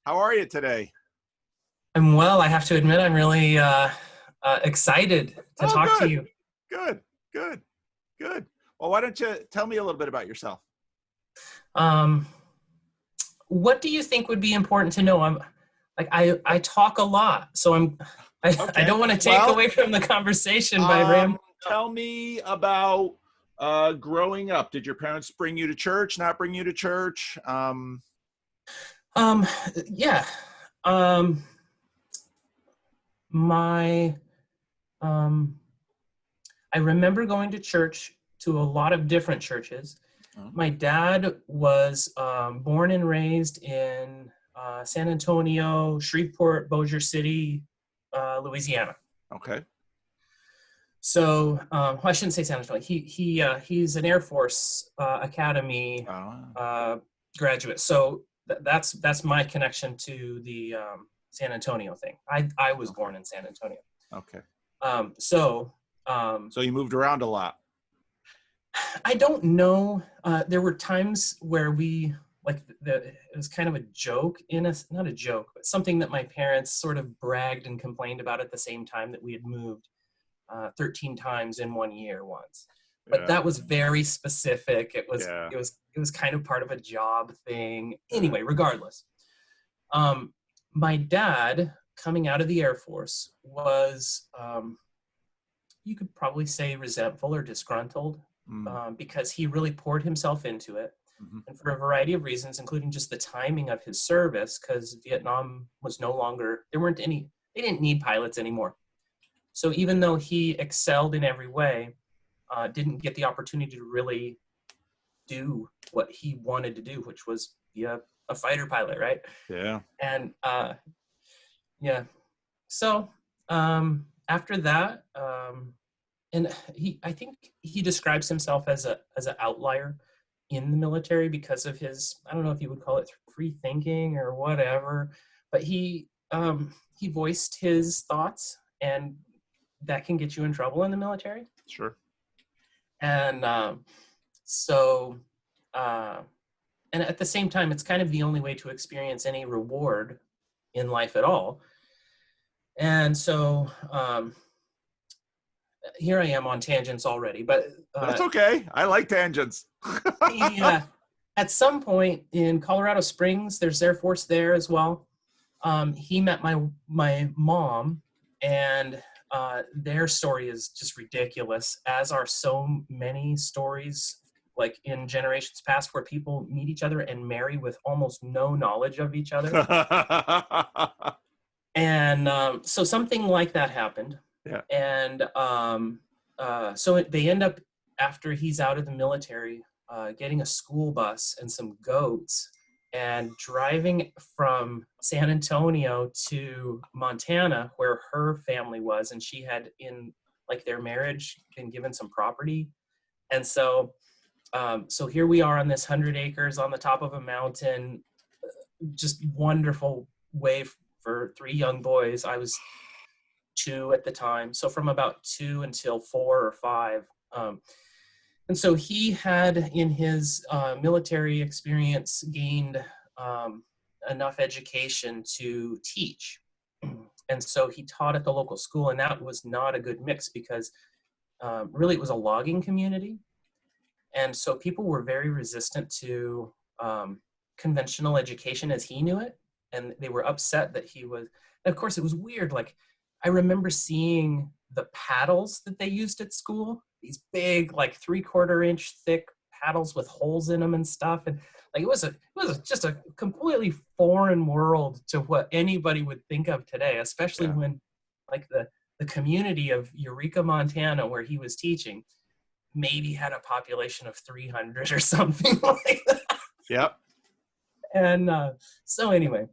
How are you today? I'm well. I have to admit, I'm really excited to Oh, talk to good, you. good, good, good. Well, why don't you tell me a little bit about yourself? Um, what do you think would be important to know? I talk a lot, so I Okay. don't want to take Well, away from the conversation by um, ram. tell me about growing up. Did your parents bring you to church? Not bring you to church? Um, yeah. Um, my um, I remember going to church to a lot of different churches. Oh, My dad was born and raised in San Antonio, Shreveport, Bossier City, Louisiana. okay. So I shouldn't say San Antonio. He's an Air Force Academy Oh, graduate. So that's my connection to the San Antonio thing. I was okay. born in San Antonio. Okay. Um, so um, So you moved around a lot. I don't know. There were times where it was kind of a joke not a joke, but something that my parents sort of bragged and complained about at the same time, that we had moved 13 times in 1 year once. But Yeah. that was very specific. Yeah. It was kind of part of a job thing. Yeah. Anyway, regardless, um, my dad coming out of the Air Force was, you could probably say, resentful or disgruntled, Mm, because he really poured himself into it. hmm. And for a variety of reasons, including just the timing of his service, because Vietnam was no longer, they didn't need pilots anymore. So even though he excelled in every way, didn't get the opportunity to really do what he wanted to do, which was be a fighter pilot, right? Yeah. And yeah, so after that, and I think he describes himself as an outlier in the military because of his, I don't know if you would call it free thinking or whatever, but he voiced his thoughts, and that can get you in trouble in the military. Sure. And so uh, and at the same time, it's kind of the only way to experience any reward in life at all. And so here I am on tangents already, but That's okay. I like tangents. yeah, at some point in Colorado Springs, there's Air Force there as well. He met my mom, and their story is just ridiculous, as are so many stories like in generations past, where people meet each other and marry with almost no knowledge of each other. And so something like that happened. Yeah. And so they end up, after he's out of the military, getting a school bus and some goats and driving from San Antonio to Montana, where her family was. And she had, in like their marriage, been given some property. And so here we are on this 100 acres on the top of a mountain, just wonderful way for three young boys. I was 2 at the time, so from about 2 until 4 or 5. And so he had, in his military experience, gained enough education to teach. And so he taught at the local school, and that was not a good mix because really it was a logging community. And so people were very resistant to conventional education as he knew it. And they were upset that he was, and of course it was weird. Like, I remember seeing the paddles that they used at school, these big, like 3/4 inch thick paddles with holes in them and stuff. And like, it was just a completely foreign world to what anybody would think of today, especially Yeah. when like the community of Eureka, Montana, where he was teaching, maybe had a population of 300 or something like that. Yep. And so anyway,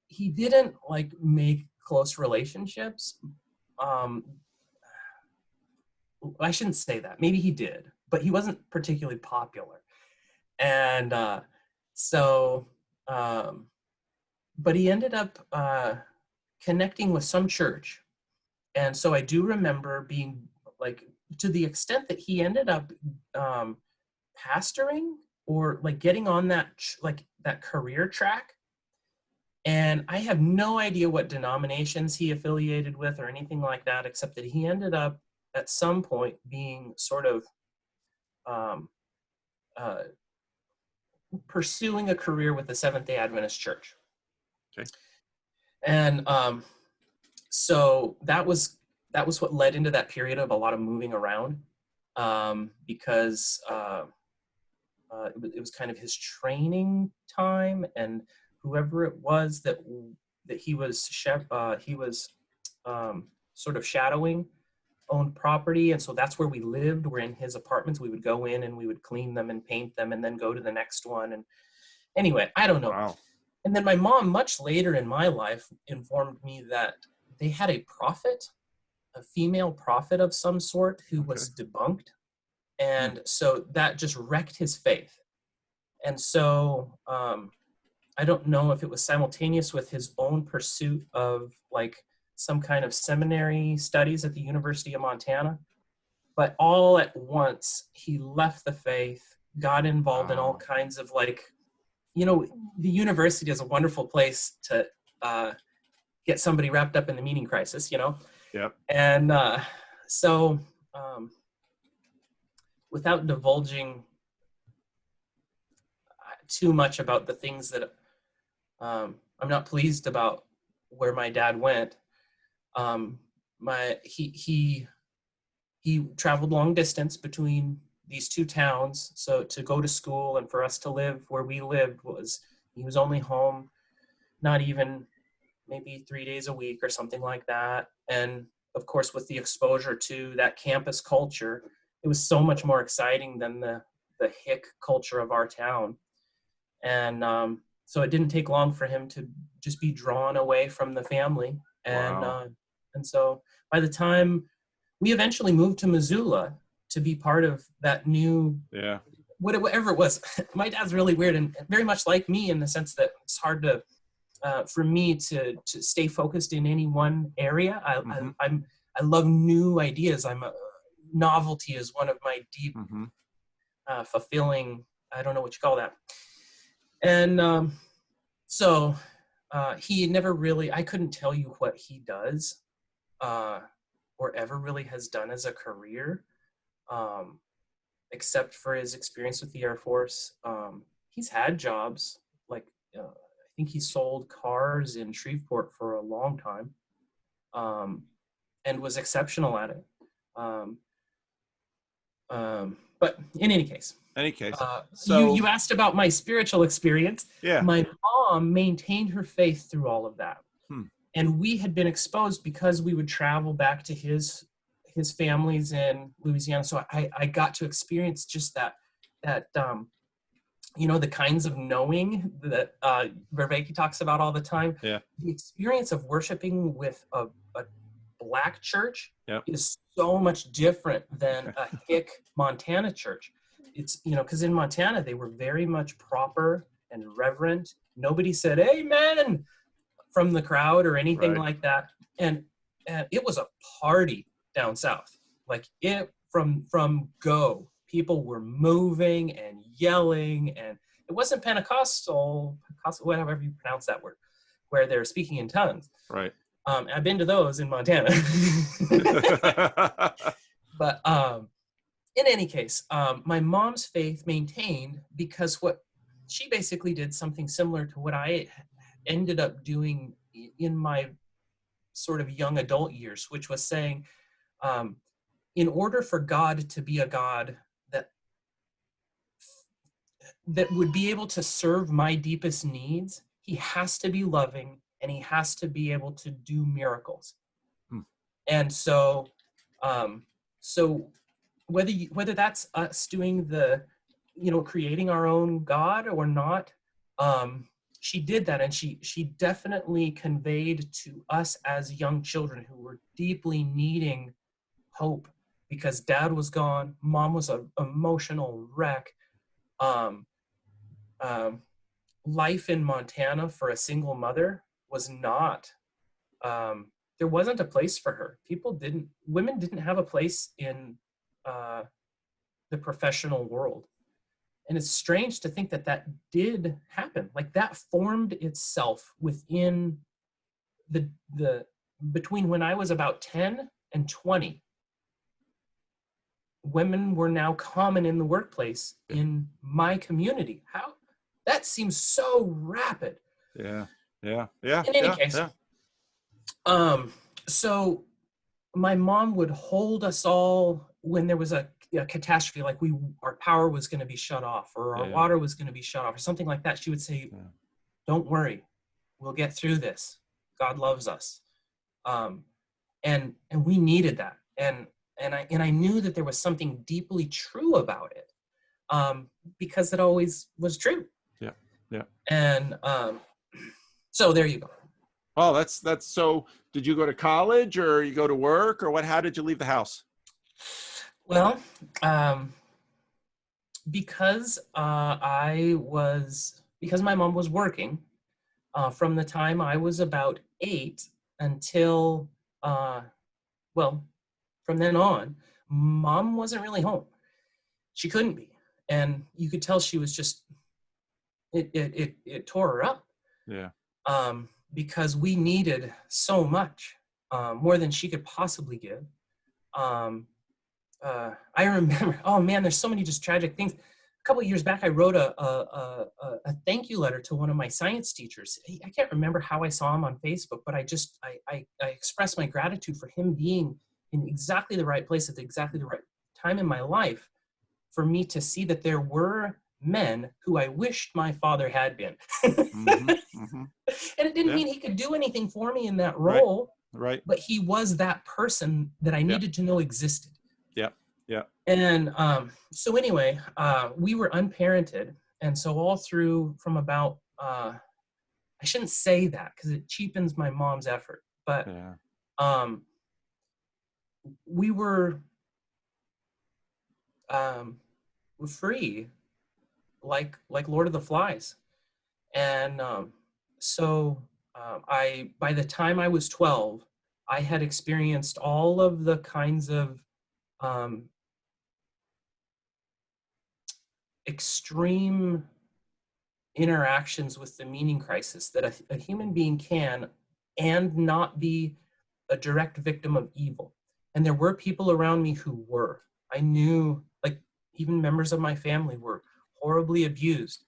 he didn't like make close relationships. Um, I shouldn't say that. Maybe he did, but he wasn't particularly popular. And so, um, but he ended up connecting with some church. And so I do remember being like, to the extent that he ended up pastoring, or like getting on that like that career track. And I have no idea what denominations he affiliated with or anything like that, except that he ended up at some point being sort of um, uh, pursuing a career with the Seventh-day Adventist Church. Okay. And so that was what led into that period of a lot of moving around, because it was kind of his training time, and whoever it was that he was sort of shadowing owned property, and so that's where we lived. We're in his apartments. We would go in and we would clean them and paint them and then go to the next one. And anyway, I don't know. Wow. And then my mom, much later in my life, informed me that they had a prophet, a female prophet of some sort, who was debunked. And so that just wrecked his faith. And so I don't know if it was simultaneous with his own pursuit of like some kind of seminary studies at the University of Montana, but all at once he left the faith, got involved in all kinds of like, you know, the university is a wonderful place to get somebody wrapped up in the meaning crisis, you know? Yep. And so without divulging too much about the things that I'm not pleased about where my dad went, he traveled long distance between these two towns. So to go to school and for us to live where we lived he was only home not even maybe 3 days a week or something like that. And of course, with the exposure to that campus culture, it was so much more exciting than the hick culture of our town. And so it didn't take long for him to just be drawn away from the family. And and so by the time we eventually moved to Missoula to be part of that new, whatever it was. My dad's really weird and very much like me in the sense that it's hard to for me to stay focused in any one area. I love new ideas. Novelty is one of my deep, fulfilling, I don't know what you call that. And so he never really, I couldn't tell you what he does or ever really has done as a career, except for his experience with the Airforce. He's had jobs, like I think he sold cars in Shreveport for a long time, and was exceptional at it. But in any case, so you asked about my spiritual experience. Yeah. My mom maintained her faith through all of that. And we had been exposed because we would travel back to his families in Louisiana. So I got to experience just that you know, the kinds of knowing that Vervaeke talks about all the time. Yeah. The experience of worshiping with a Black church Yep. is so much different than a hick Montana church. It's, you know, because in Montana, they were very much proper and reverent. Nobody said, amen, from the crowd or anything like that. And it was a party down south. Like it from go. People were moving and yelling, and it wasn't Pentecostal, whatever you pronounce that word, where they're speaking in tongues. Right. I've been to those in Montana. But in any case, my mom's faith maintained because what she basically did something similar to what I ended up doing in my sort of young adult years, which was saying, in order for God to be a God that would be able to serve my deepest needs, he has to be loving and he has to be able to do miracles. And so, so whether that's us doing the, you know, creating our own God or not, she did that, and she definitely conveyed to us as young children who were deeply needing hope because dad was gone, mom was an emotional wreck. Life in Montana for a single mother was not, there wasn't a place for her. Women didn't have a place in the professional world. And it's strange to think that that did happen. Like that formed itself within the between when I was about 10 and 20. Women were now common in the workplace in my community. How? That seems so rapid. Yeah. In any case, so my mom would hold us all when there was a catastrophe, like our power was going to be shut off, or our water was going to be shut off, or something like that. She would say, "Don't worry, we'll get through this. God loves us." And we needed that, and I knew that there was something deeply true about it, because it always was true. Yeah. And so there you go. Oh, that's so. Did you go to college, or you go to work, or what? How did you leave the house? Well, because because my mom was working from the time I was about 8 until from then on, Mom wasn't really home. She couldn't be, and you could tell she was just it tore her up. Yeah. Because we needed so much, more than she could possibly give. I remember, oh man, there's so many just tragic things. A couple of years back, I wrote a thank you letter to one of my science teachers. I can't remember how I saw him on Facebook, but I expressed my gratitude for him being in exactly the right place at exactly the right time in my life for me to see that there were men who I wished my father had been. And it didn't mean he could do anything for me in that role, right. But he was that person that I needed to know existed. Yeah. And so anyway, we were unparented. And so all through from about, I shouldn't say that because it cheapens my mom's effort, but we were free, like Lord of the Flies. And by the time I was 12, I had experienced all of the kinds of extreme interactions with the meaning crisis that a human being can and not be a direct victim of evil. And there were people around me who were. I knew, like, even members of my family were horribly abused.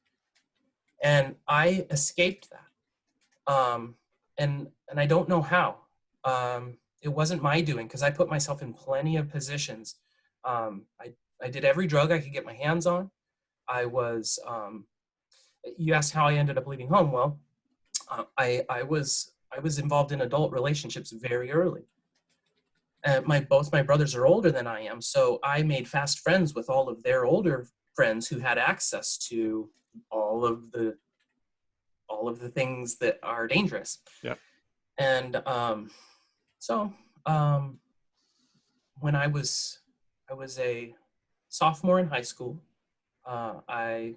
And I escaped that. And I don't know how. It wasn't my doing, because I put myself in plenty of positions. I did every drug I could get my hands on. I was, you asked how I ended up leaving home. Well, I was involved in adult relationships very early. Both my brothers are older than I am, so I made fast friends with all of their older friends who had access to all of the things that are dangerous. Yeah. And when I was a sophomore in high school, I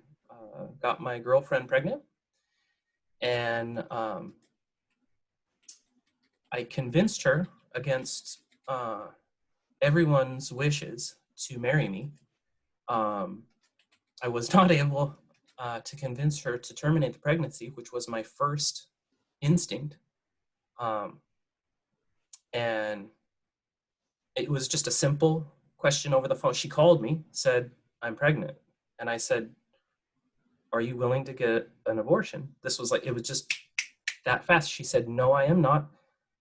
got my girlfriend pregnant, and I convinced her against everyone's wishes to marry me. I was not able to convince her to terminate the pregnancy, which was my first instinct. And it was just a simple question over the phone. She called me, said, "I'm pregnant." And I said, "Are you willing to get an abortion?" This was it was just that fast. She said, "No, I am not."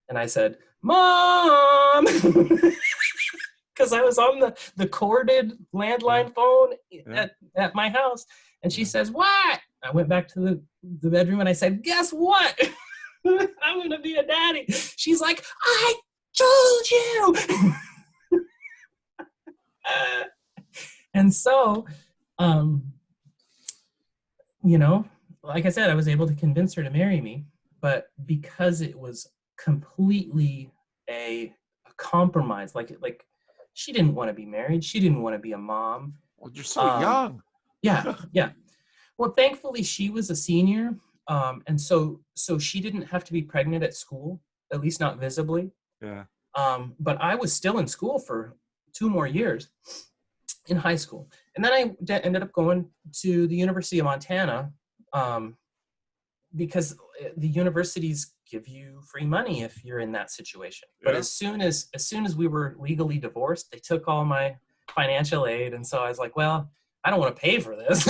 And I said, "Mom," because I was on the corded landline phone at my house. And she says, "What?" I went back to the bedroom and I said, "Guess what? I'm going to be a daddy." She's like, "I told you." And so, like I said, I was able to convince her to marry me, but because it was completely a compromise, like she didn't want to be married. She didn't want to be a mom. Well, you're so young. Yeah. Well, thankfully she was a senior. And so she didn't have to be pregnant at school, at least not visibly. Yeah. But I was still in school for 2 more years. in high school. And then I ended up going to the University of Montana, because the universities give you free money if you're in that situation. But Yeah. as soon as we were legally divorced, they took all my financial aid. And so I was like, well, I don't want to pay for this.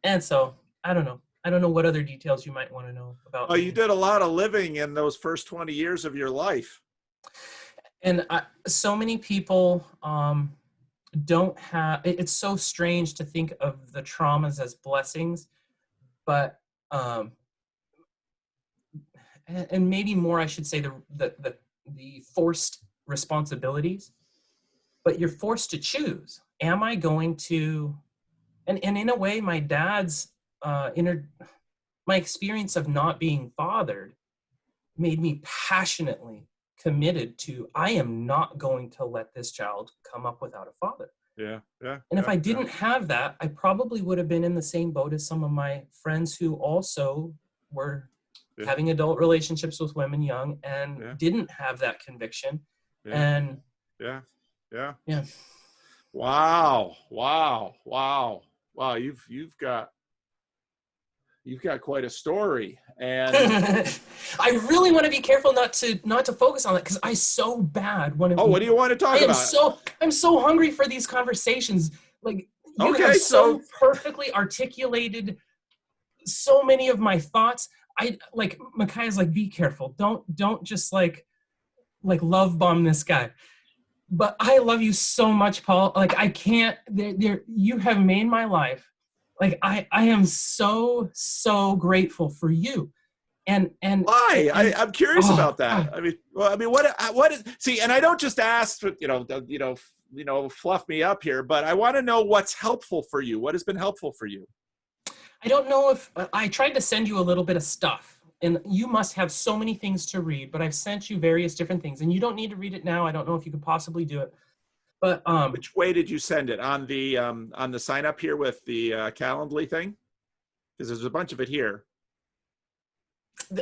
And so I don't know. I don't know what other details you might want to know about Oh, me. you did a lot of living in those first 20 years of your life. And so many people don't have, it's so strange to think of the traumas as blessings, but, and maybe more, I should say, the forced responsibilities, but you're forced to choose. Am I going to, and in a way, my dad's, my experience of not being fathered made me passionately committed to, I am not going to let this child come up without a father. Yeah, yeah. And if I didn't have that, I probably would have been in the same boat as some of my friends who also were having adult relationships with women young and didn't have that conviction. And yeah. Wow. You've got quite a story. And I really want to be careful not to focus on that, because I so bad want to. Oh, what do you want to talk about? I'm so hungry for these conversations. Like, you have so perfectly articulated so many of my thoughts. I like, Micaiah's like, be careful. Don't just like love bomb this guy. But I love you so much, Paul. Like, I can't, you have made my life. Like, I am so grateful for you. And why? I'm curious about that. What is, see, and I don't just ask for, fluff me up here, but I want to know what's helpful for you. What has been helpful for you? I don't know if I tried to send you a little bit of stuff, and you must have so many things to read, but I've sent you various different things, and you don't need to read it now. I don't know if you could possibly do it, but which way did you send it? On the sign up here with the Calendly thing? Because there's a bunch of it here.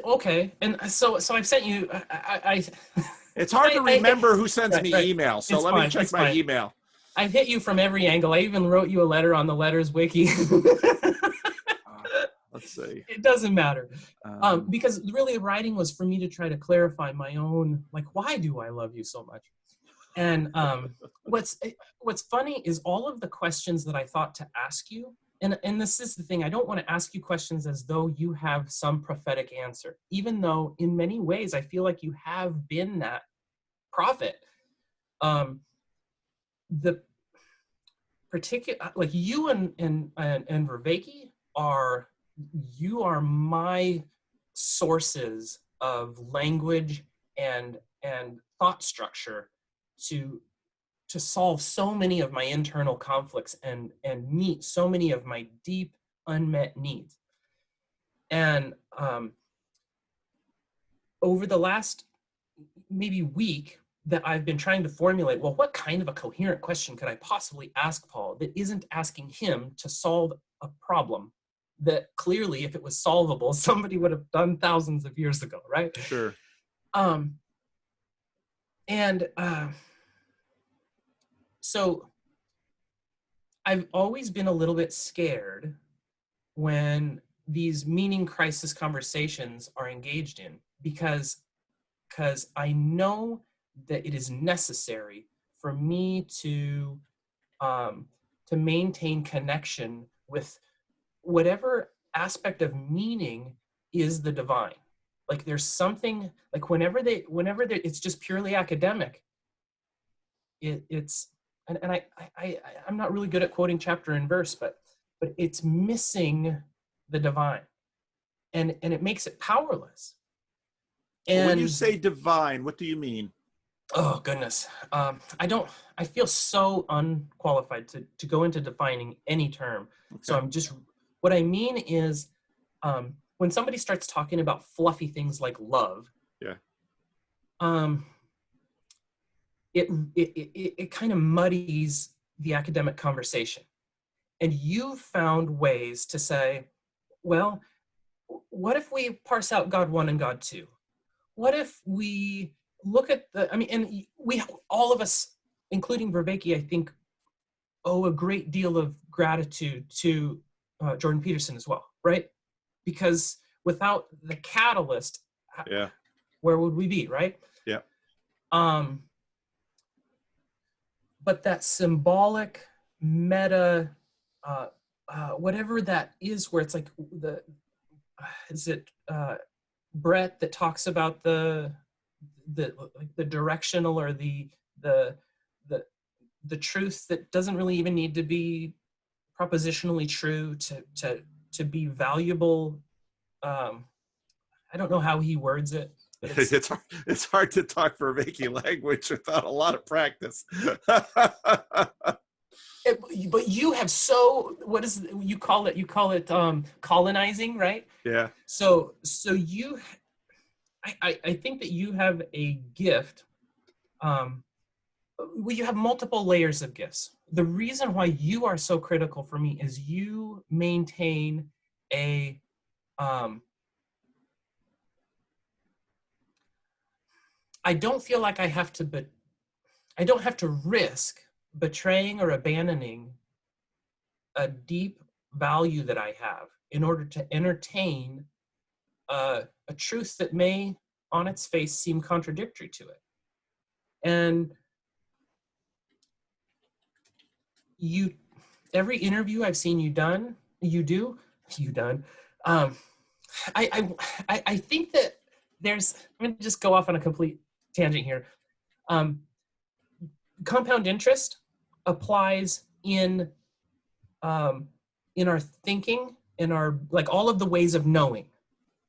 Okay, and so I've sent you. It's hard to remember who sends me email, so let me check my email. I've hit you from every angle. I even wrote you a letter on the Letters Wiki. Let's see. It doesn't matter, because really the writing was for me to try to clarify my own, like, why do I love you so much? And what's funny is all of the questions that I thought to ask you. And this is the thing, I don't want to ask you questions as though you have some prophetic answer, even though in many ways I feel like you have been that prophet. The particular, like, you and Vervaeke are my sources of language and thought structure to solve so many of my internal conflicts and meet so many of my deep unmet needs. And over the last maybe week that I've been trying to formulate, well, what kind of a coherent question could I possibly ask Paul that isn't asking him to solve a problem that clearly, if it was solvable, somebody would have done thousands of years ago, right? Sure. So I've always been a little bit scared when these meaning crisis conversations are engaged in, because I know that it is necessary for me to maintain connection with whatever aspect of meaning is the divine. Like, there's something, like, whenever it's just purely academic, it's and I'm not really good at quoting chapter and verse, but it's missing the divine, and it makes it powerless. And when you say divine, what do you mean? Oh goodness, I feel so unqualified to go into defining any term. Okay. So what I mean is, when somebody starts talking about fluffy things like love, it kind of muddies the academic conversation. And you've found ways to say, well, what if we parse out God 1 and God 2? What if we look at and we, all of us, including Vervaeke, I think, owe a great deal of gratitude to Jordan Peterson as well, right? Because without the catalyst, Yeah. where would we be, right? Yeah. But that symbolic meta, whatever that is, where it's like Brett that talks about the directional, or the truth that doesn't really even need to be propositionally true to be valuable. I don't know how he words it. But it's hard to talk Vervaeke language without a lot of practice. But you have what is you call it? You call it colonizing, right? Yeah. So you, I think that you have a gift. Well, you have multiple layers of gifts. The reason why you are so critical for me is you maintain a I don't feel like I don't have to risk betraying or abandoning a deep value that I have in order to entertain a truth that may, on its face, seem contradictory to it. And every interview I've seen you done, I think that there's, I'm going to just go off on a complete tangent here. Compound interest applies in our thinking, in our, like, all of the ways of knowing,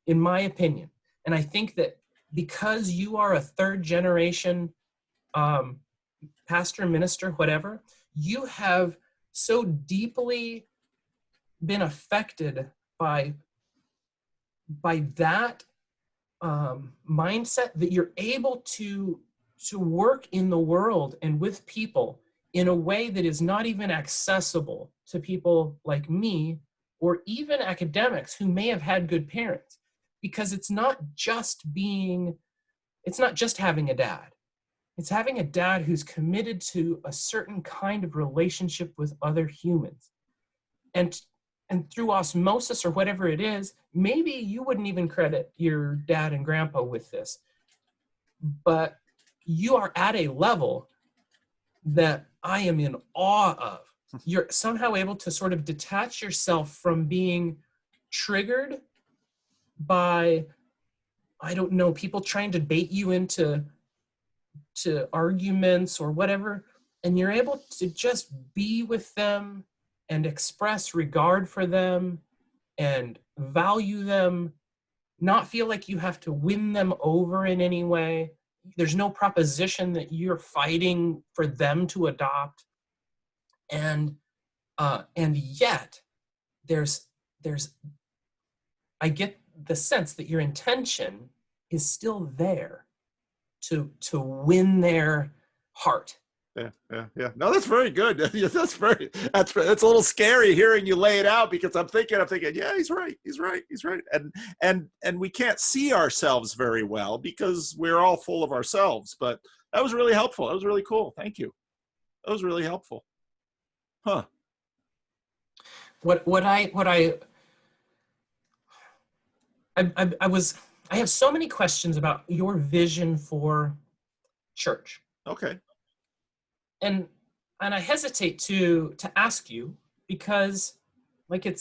in my opinion. And I think that because you are a third generation pastor, minister, whatever, you have so deeply been affected by that mindset that you're able to work in the world and with people in a way that is not even accessible to people like me, or even academics who may have had good parents, because it's not just having a dad. It's having a dad who's committed to a certain kind of relationship with other humans. And through osmosis or whatever it is, maybe you wouldn't even credit your dad and grandpa with this, but you are at a level that I am in awe of. You're somehow able to sort of detach yourself from being triggered by, I don't know, people trying to bait you into arguments or whatever, and you're able to just be with them and express regard for them and value them, not feel like you have to win them over in any way. There's no proposition that you're fighting for them to adopt. And yet there's I get the sense that your intention is still there to win their heart. Yeah. No, that's very good. That's a little scary hearing you lay it out, because I'm thinking, yeah, he's right. And we can't see ourselves very well because we're all full of ourselves. But that was really helpful. That was really cool. Thank you. That was really helpful. Huh. I have so many questions about your vision for church. Okay. And I hesitate to ask you, because, like, I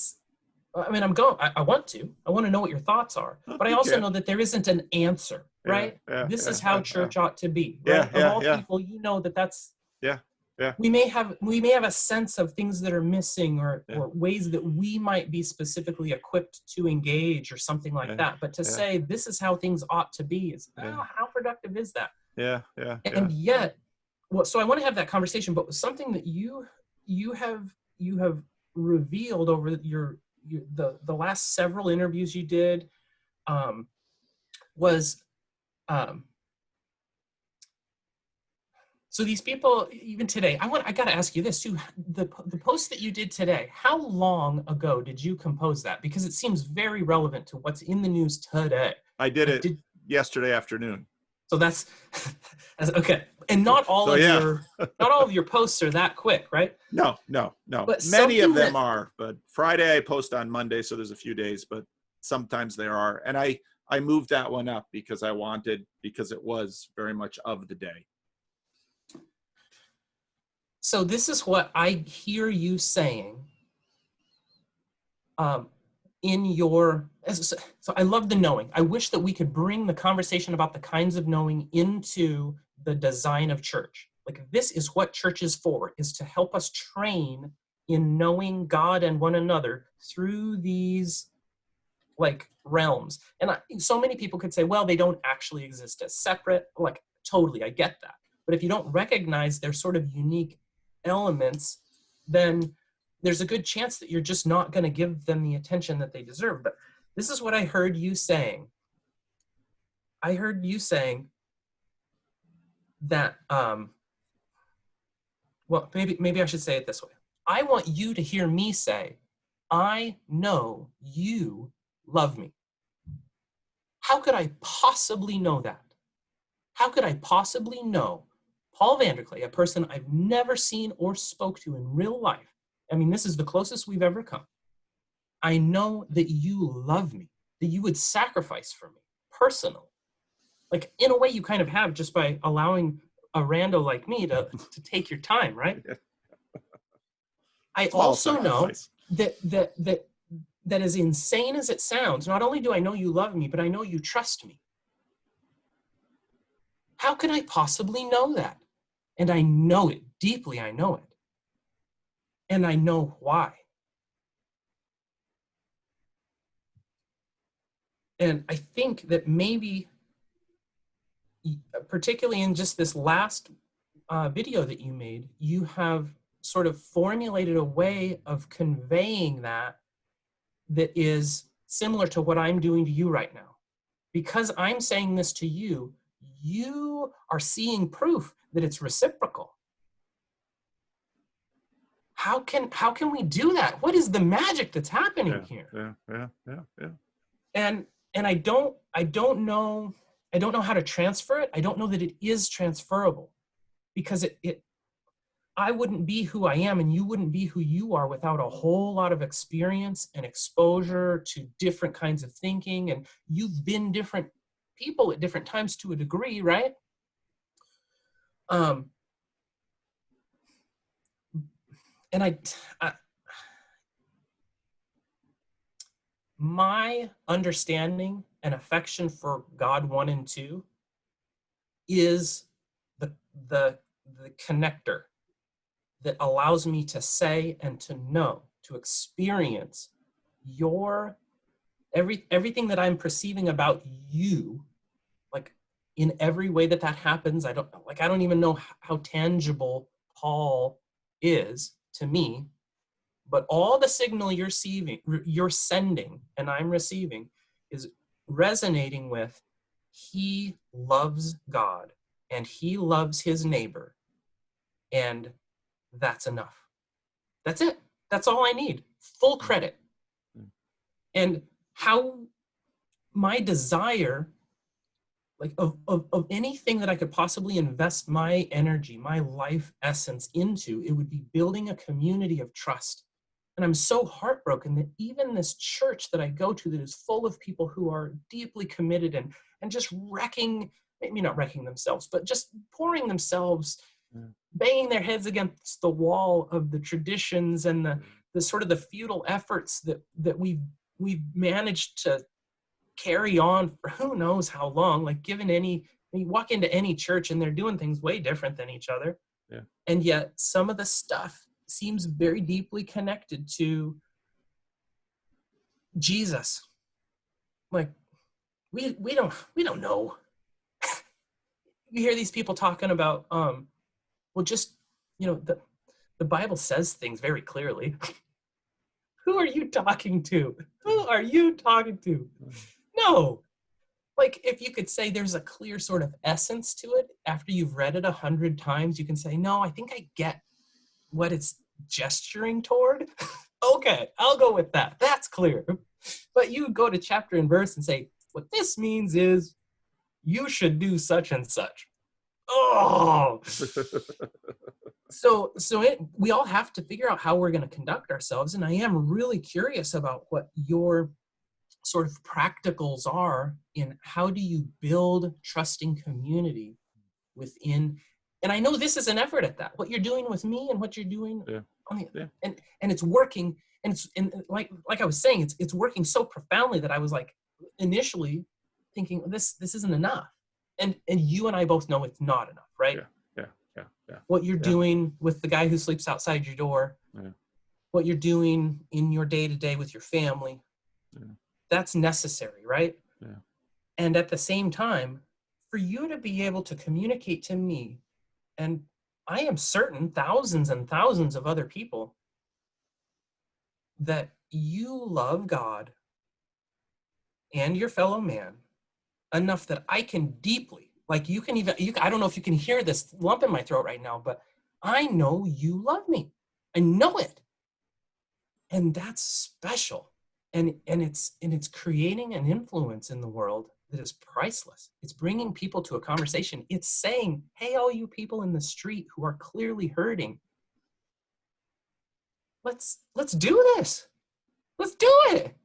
want to know what your thoughts are, but I also know that there isn't an answer, right? This is how church ought to be, right? Of all people, you know that's. Yeah. We may have a sense of things that are missing, or ways that we might be specifically equipped to engage or something like that. But to say this is how things ought to be is, how productive is that? Yeah. And yet, well, so I want to have that conversation, but something that you have revealed over the last several interviews you did was so these people, even today, I got to ask you this too. The post that you did today, how long ago did you compose that? Because it seems very relevant to what's in the news today. I did it yesterday afternoon. So that's okay. And not all So of yeah. your posts are that quick, right? No. But Many of something them that are, but Friday I post on Monday, so there's a few days, but sometimes there are. And I moved that one up because because it was very much of the day. so this is what I hear you saying in your, so I love the knowing. I wish that we could bring the conversation about the kinds of knowing into the design of church. Like, this is what church is for, is to help us train in knowing God and one another through these like realms. And so many people could say, well, they don't actually exist as separate. Like, totally, I get that. But if you don't recognize their sort of unique elements, then there's a good chance that you're just not going to give them the attention that they deserve. But this is what I heard you saying. I heard you saying that, well, maybe I should say it this way. I want you to hear me say, I know you love me. How could I possibly know that? How could I possibly know Paul Vanderklay, a person I've never seen or spoke to in real life? I mean, this is the closest we've ever come. I know that you love me, that you would sacrifice for me, personally. Like, in a way you kind of have just by allowing a rando like me to take your time, right? I Small also sacrifice. know that as insane as it sounds, not only do I know you love me, but I know you trust me. How could I possibly know that? And I know it deeply, I know it. And I know why. And I think that maybe, particularly in just this last video that you made, you have sort of formulated a way of conveying that is similar to what I'm doing to you right now. Because I'm saying this to you, you are seeing proof that it's reciprocal. How can we do that? What is the magic that's happening here? Yeah. And I don't know how to transfer it. I don't know that it is transferable, because I wouldn't be who I am and you wouldn't be who you are without a whole lot of experience and exposure to different kinds of thinking. And you've been different people at different times to a degree, right? And I my understanding and affection for God 1 and 2 is the connector that allows me to say and to know, to experience everything that I'm perceiving about you, like, in every way that happens. I don't even know how tangible Paul is to me, but all the signal you're sending and I'm receiving is resonating with, he loves God and he loves his neighbor, and that's enough. That's it. That's all I need. Full credit. And how my desire, like, of anything that I could possibly invest my energy, my life essence into, it would be building a community of trust. And I'm so heartbroken that even this church that I go to, that is full of people who are deeply committed and just maybe not wrecking themselves, but just pouring themselves, banging their heads against the wall of the traditions and the sort of the futile efforts that we've managed to carry on for who knows how long. Like, you walk into any church and they're doing things way different than each other. Yeah. And yet some of the stuff seems very deeply connected to Jesus. Like, we don't know. You hear these people talking about, well, just, the Bible says things very clearly. Who are you talking to? Who are you talking to? No. Like, if you could say there's a clear sort of essence to it, after you've read it 100 times, you can say, no, I think I get what it's gesturing toward. Okay, I'll go with that. That's clear. But you go to chapter and verse and say, what this means is, you should do such and such. Oh, we all have to figure out how we're going to conduct ourselves. And I am really curious about what your sort of practicals are in how do you build trusting community within. And I know this is an effort at that, what you're doing with me and what you're doing on the, and it's working. And it's, and like I was saying, it's working so profoundly that I was like initially thinking this isn't enough. And you and I both know it's not enough, right? Yeah. What you're doing with the guy who sleeps outside your door, what you're doing in your day-to-day with your family, that's necessary, right? Yeah. And at the same time, for you to be able to communicate to me, and I am certain thousands and thousands of other people, that you love God and your fellow man enough that I can deeply, like you can even, I don't know if you can hear this lump in my throat right now, but I know you love me. I know it. And that's special. And it's creating an influence in the world that is priceless. It's bringing people to a conversation. It's saying, hey, all you people in the street who are clearly hurting, let's do this. Let's do it.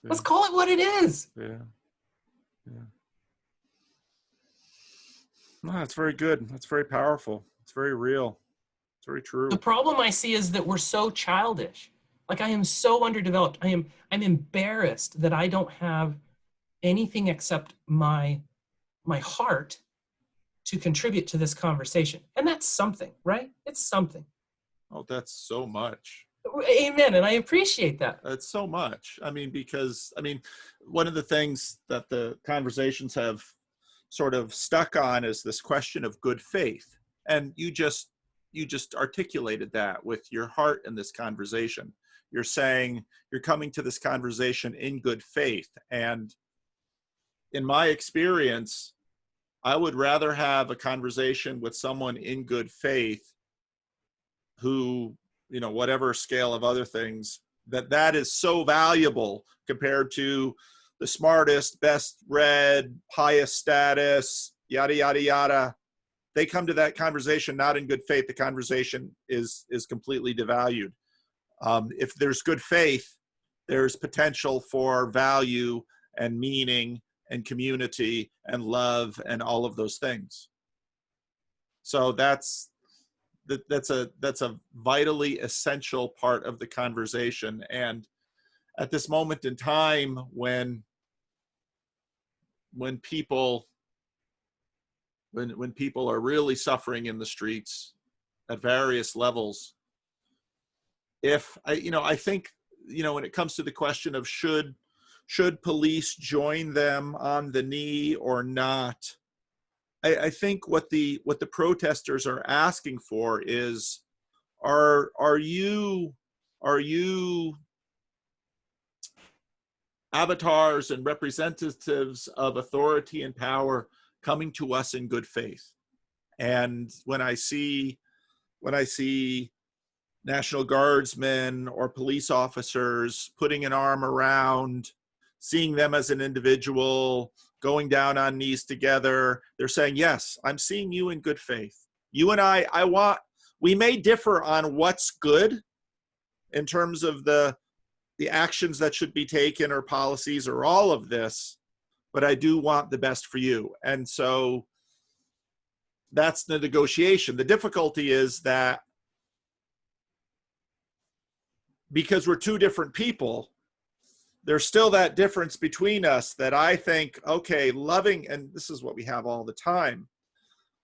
Let's call it what it is. Yeah. No, that's very good. That's very powerful. It's very real. It's very true. The problem I see is that we're so childish. Like I am so underdeveloped. I'm embarrassed that I don't have anything except my heart to contribute to this conversation. And that's something, right? It's something. Oh, that's so much. Amen. And I appreciate that. That's so much. Because one of the things that the conversations have sort of stuck on is this question of good faith. And you just articulated that with your heart in this conversation. You're saying you're coming to this conversation in good faith. And in my experience, I would rather have a conversation with someone in good faith who, whatever scale of other things, that is so valuable compared to the smartest, best read, highest status, yada, yada, yada. They come to that conversation not in good faith. The conversation is completely devalued. If there's good faith, there's potential for value and meaning and community and love and all of those things. So that's a vitally essential part of the conversation. And at this moment in time, when people are really suffering in the streets at various levels, I think, when it comes to the question of should police join them on the knee or not, I think what the protesters are asking for is, are you avatars and representatives of authority and power coming to us in good faith? And when I see National Guardsmen or police officers putting an arm around, seeing them as an individual, going down on knees together, they're saying, yes, I'm seeing you in good faith. You and we may differ on what's good in terms of the actions that should be taken or policies or all of this, but I do want the best for you. And so that's the negotiation. The difficulty is that because we're two different people, there's still that difference between us that I think, okay, loving, and this is what we have all the time,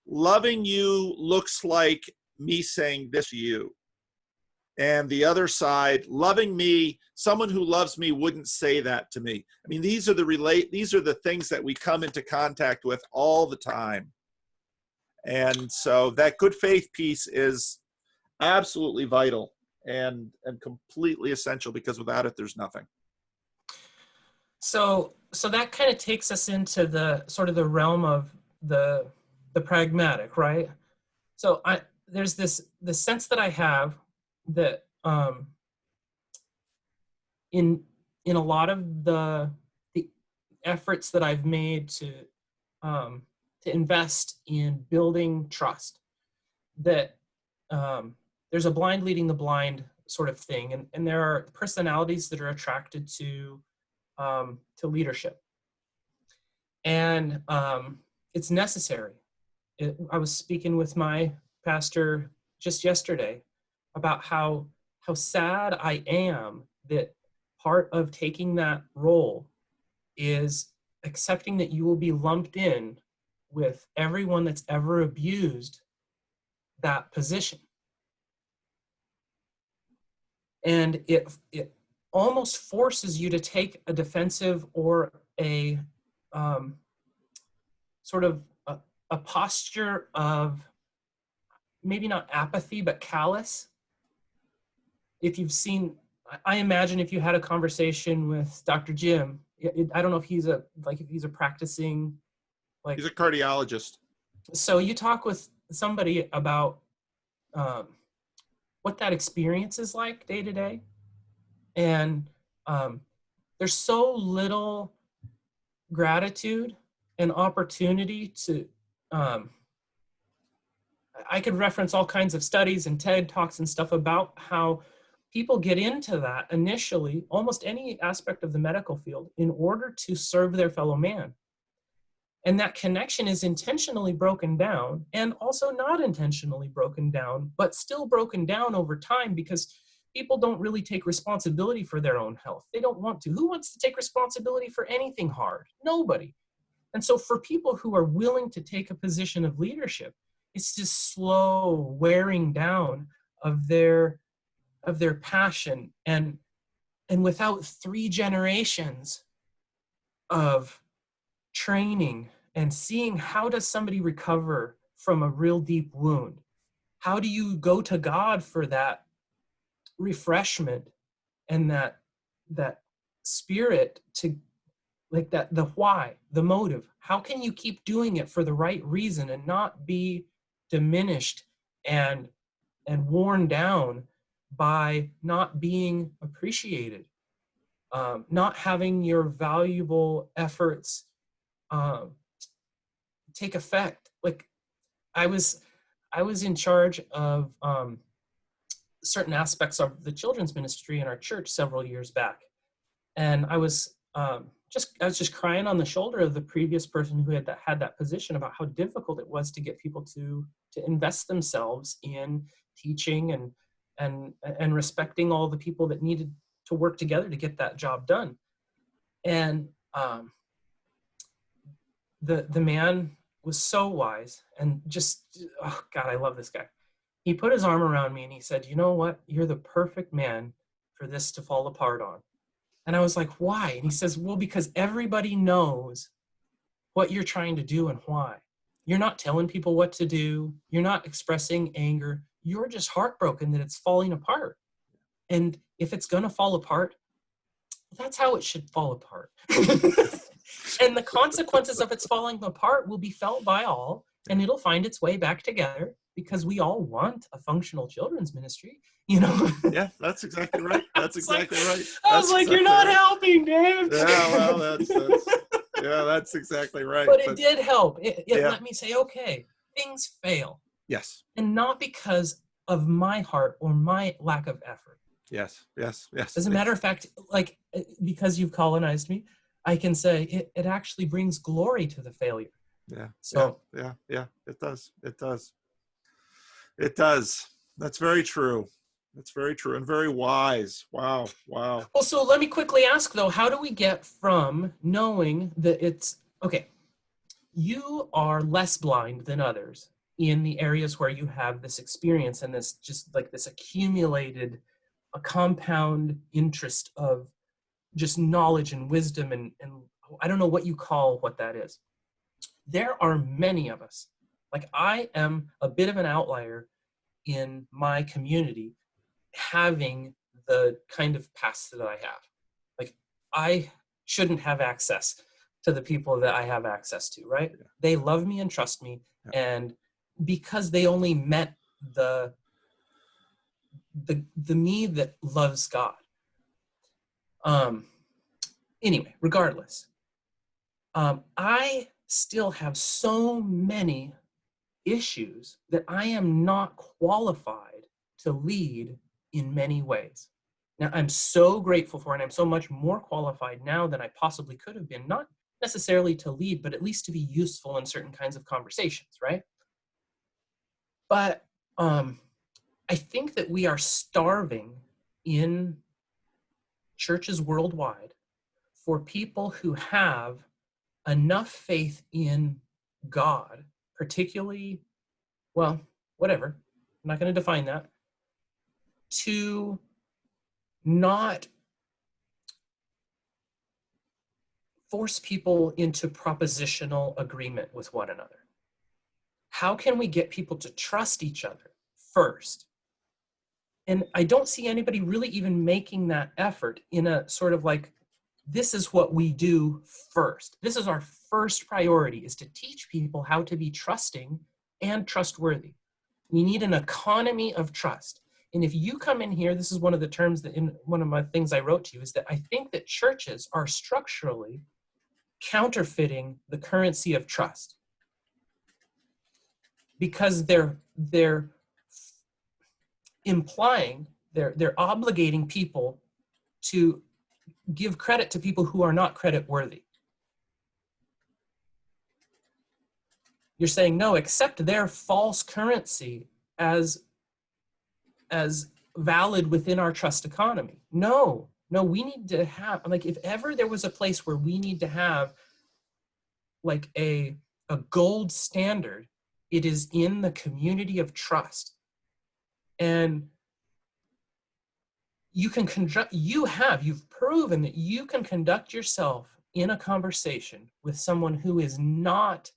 loving you looks like me saying this to you. And the other side, loving me, someone who loves me wouldn't say that to me. These are the things that we come into contact with all the time. And so that good faith piece is absolutely vital and completely essential, because without it, there's nothing. So that kind of takes us into the sort of the realm of the pragmatic, right? So there's the sense that I have that in a lot of the efforts that I've made to invest in building trust. That there's a blind leading the blind sort of thing, and there are personalities that are attracted to leadership, and it's necessary. I was speaking with my pastor just yesterday about how sad I am that part of taking that role is accepting that you will be lumped in with everyone that's ever abused that position. And it almost forces you to take a defensive or a sort of a posture of maybe not apathy, but callous. If you've seen, I imagine if you had a conversation with Dr. Jim, I don't know if he's a practicing, like, He's a cardiologist. So you talk with somebody about what that experience is like day to day, and there's so little gratitude and opportunity to I could reference all kinds of studies and TED Talks and stuff about how people get into that initially, almost any aspect of the medical field, in order to serve their fellow man. And that connection is intentionally broken down and also not intentionally broken down, but still broken down over time because people don't really take responsibility for their own health. They don't want to. Who wants to take responsibility for anything hard? Nobody. And so for people who are willing to take a position of leadership, it's this slow wearing down of their passion, and without 3 generations of training and seeing how does somebody recover from a real deep wound, how do you go to God for that refreshment and that spirit to, like, that, the why, the motive, how can you keep doing it for the right reason and not be diminished and worn down by not being appreciated, not having your valuable efforts take effect. Like, I was in charge of certain aspects of the children's ministry in our church several years back, and I was just crying on the shoulder of the previous person who had that position about how difficult it was to get people to invest themselves in teaching and respecting all the people that needed to work together to get that job done. And the man was so wise and just, oh God, I love this guy. He put his arm around me and he said, "You know what? You're the perfect man for this to fall apart on." And I was like, "Why?" And he says, "Well, because everybody knows what you're trying to do and why. You're not telling people what to do. You're not expressing anger. You're just heartbroken that it's falling apart. And if it's going to fall apart, that's how it should fall apart." And the consequences of its falling apart will be felt by all, and it'll find its way back together because we all want a functional children's ministry, you know? Yeah, that's exactly right. That's exactly right. I was like, "You're not helping, Dave." Yeah, well, that's exactly right. But it did help. It Yeah. let me say, okay, things fail. Yes. And not because of my heart or my lack of effort. Yes. As a matter of fact, like, because you've colonized me, I can say it actually brings glory to the failure. Yeah. So yeah, it does. It does. That's very true. That's very true and very wise. Wow. Well, so let me quickly ask though, how do we get from knowing that it's, okay, you are less blind than others in the areas where you have this experience and this, just like this accumulated, a compound interest of just knowledge and wisdom and I don't know what you call what that is. There are many of us. Like, I am a bit of an outlier in my community having the kind of past that I have. Like, I shouldn't have access to the people that I have access to, right? Yeah. They love me and trust me. Yeah. And because they only met the me that loves God. Anyway, regardless, I still have so many issues that I am not qualified to lead in many ways. Now, I'm so grateful for, and I'm so much more qualified now than I possibly could have been, not necessarily to lead, but at least to be useful in certain kinds of conversations, right? But I think that we are starving in churches worldwide for people who have enough faith in God, particularly, well, whatever, I'm not going to define that, to not force people into propositional agreement with one another. How can we get people to trust each other first? And I don't see anybody really even making that effort in a sort of like, this is what we do first. This is our first priority, is to teach people how to be trusting and trustworthy. We need an economy of trust. And if you come in here, this is one of the terms that in one of my things I wrote to you, is that I think that churches are structurally counterfeiting the currency of trust, because they're implying, they're obligating people to give credit to people who are not credit worthy. You're saying, no, accept their false currency as valid within our trust economy. No, we need to have, like, if ever there was a place where we need to have like a gold standard, it is in the community of trust. And you can conduct, you've proven that you can conduct yourself in a conversation with someone who is not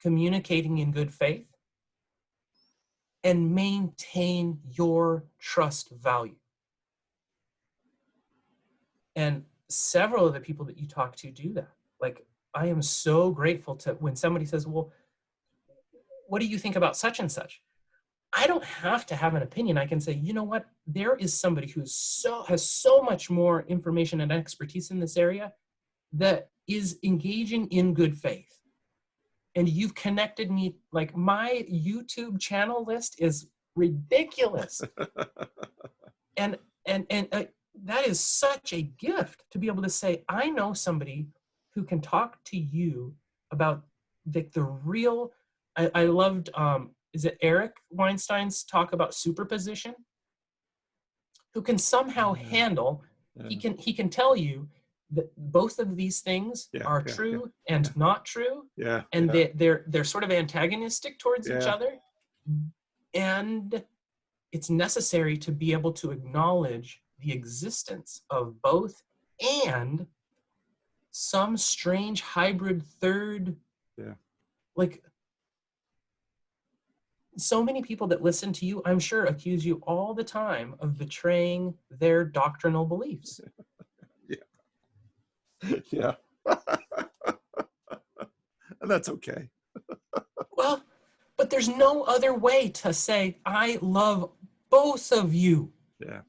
communicating in good faith and maintain your trust value. And several of the people that you talk to do that. Like, I am so grateful to when somebody says, well, what do you think about such and such? I don't have to have an opinion. I can say, you know what? There is somebody who has so much more information and expertise in this area that is engaging in good faith. And you've connected me, like, my YouTube channel list is ridiculous. and that is such a gift to be able to say, I know somebody who can talk to you about the real, I loved, is it Eric Weinstein's talk about superposition? Who can somehow handle, he can tell you that both of these things are true and not true. And they're sort of antagonistic towards each other. And it's necessary to be able to acknowledge the existence of both and some strange hybrid third. Like, so many people that listen to you, I'm sure, accuse you all the time of betraying their doctrinal beliefs. Yeah. And that's okay. Well, but there's no other way to say, I love both of you. Yeah.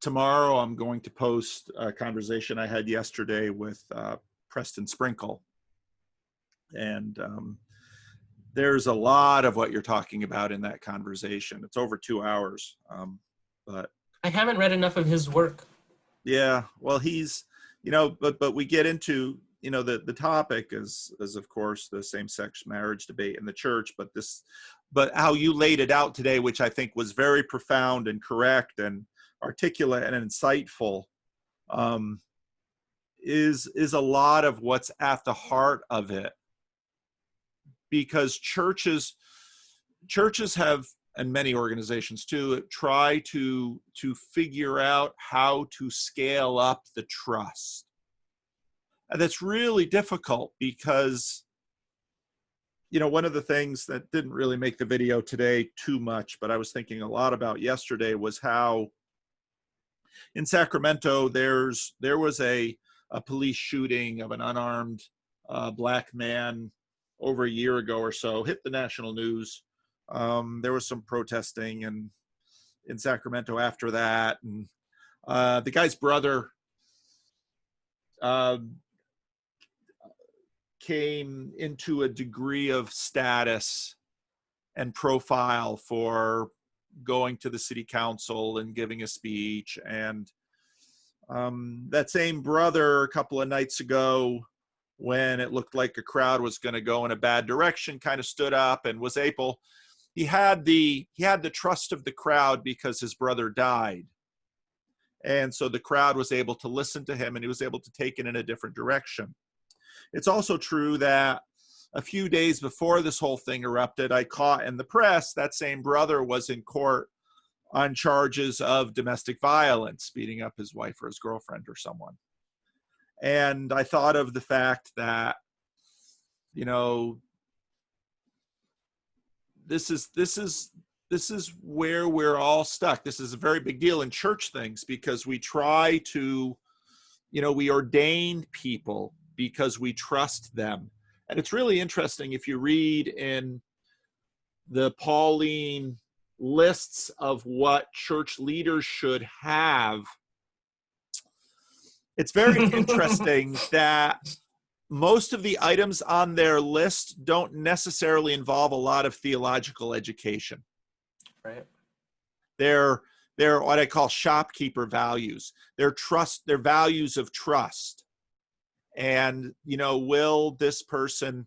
Tomorrow I'm going to post a conversation I had yesterday with Preston Sprinkle. And there's a lot of what you're talking about in that conversation. It's over 2 hours. But I haven't read enough of his work. Yeah, well, he's, but we get into, the topic is of course the same-sex marriage debate in the church, but how you laid it out today, which I think was very profound and correct and articulate and insightful, is a lot of what's at the heart of it. Because churches have, and many organizations too, try to figure out how to scale up the trust. And that's really difficult because, one of the things that didn't really make the video today too much, but I was thinking a lot about yesterday, was how in Sacramento, there was a police shooting of an unarmed black man over a year ago or so, hit the national news. There was some protesting in Sacramento after that. And the guy's brother um, came into a degree of status and profile for going to the city council and giving a speech. And that same brother, a couple of nights ago, when it looked like a crowd was going to go in a bad direction, kind of stood up and was able, he had the trust of the crowd because his brother died. And so the crowd was able to listen to him, and he was able to take it in a different direction. It's also true that a few days before this whole thing erupted, I caught in the press that same brother was in court on charges of domestic violence, beating up his wife or his girlfriend or someone. And I thought of the fact that, you know, this is where we're all stuck. This is a very big deal in church things, because we try to, you know, we ordain people because we trust them. And it's really interesting if you read in the Pauline lists of what church leaders should have. It's very interesting that most of the items on their list don't necessarily involve a lot of theological education. Right. They're what I call shopkeeper values. They're values of trust. And, you know, will this person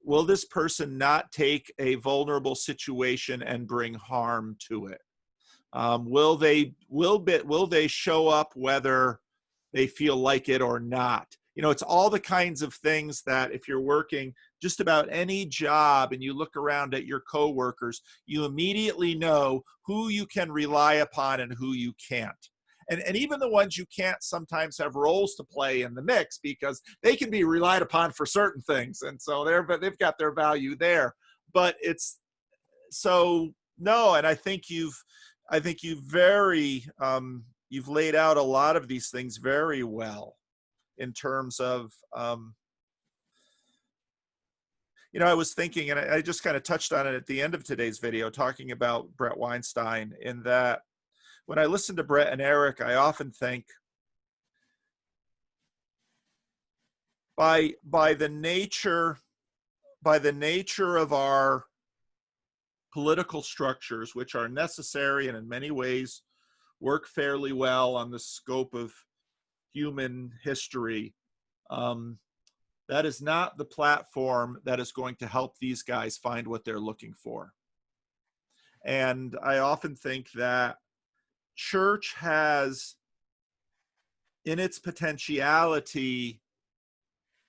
not take a vulnerable situation and bring harm to it? Will they show up whether they feel like it or not? You know, it's all the kinds of things that if you're working just about any job and you look around at your coworkers, you immediately know who you can rely upon and who you can't. And even the ones you can't sometimes have roles to play in the mix, because they can be relied upon for certain things. And so they've got their value there. But it's so, no, and I think you've laid out a lot of these things very well in terms of, you know, I was thinking, and I just kind of touched on it at the end of today's video, talking about Brett Weinstein, in that when I listen to Brett and Eric, I often think, by the nature of our political structures, which are necessary and in many ways work fairly well on the scope of human history, that is not the platform that is going to help these guys find what they're looking for. And I often think that church has, in its potentiality,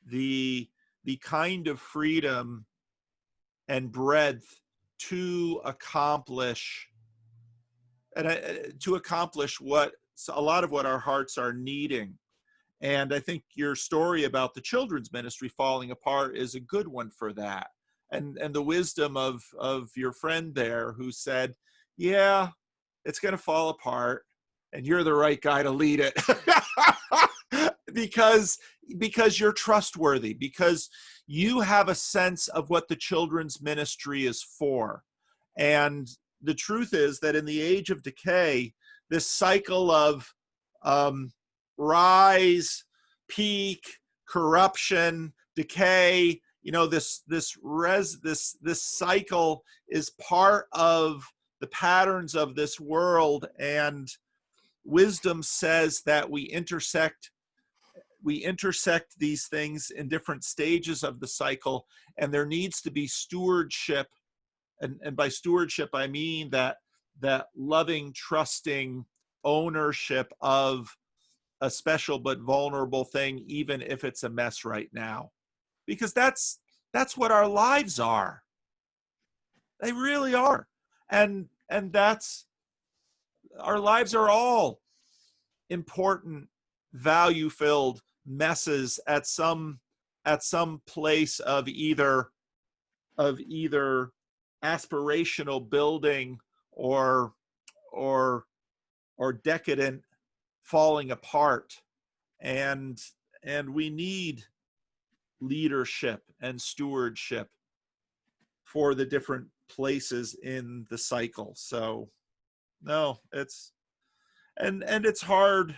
the kind of freedom and breadth to accomplish what a lot of what our hearts are needing. And I think your story about the children's ministry falling apart is a good one for that. And the wisdom of your friend there, who said, yeah, it's going to fall apart and you're the right guy to lead it. because you're trustworthy, because you have a sense of what the children's ministry is for. And the truth is that in the age of decay, this cycle of rise, peak, corruption, decay, you know, this cycle is part of the patterns of this world. And wisdom says that we intersect these things in different stages of the cycle, and there needs to be stewardship. And by stewardship, I mean that loving, trusting ownership of a special but vulnerable thing, even if it's a mess right now. Because that's what our lives are. They really are. And that's, our lives are all important, value-filled messes at some place of either aspirational building or decadent falling apart. And we need leadership and stewardship for the different places in the cycle. So no, it's hard.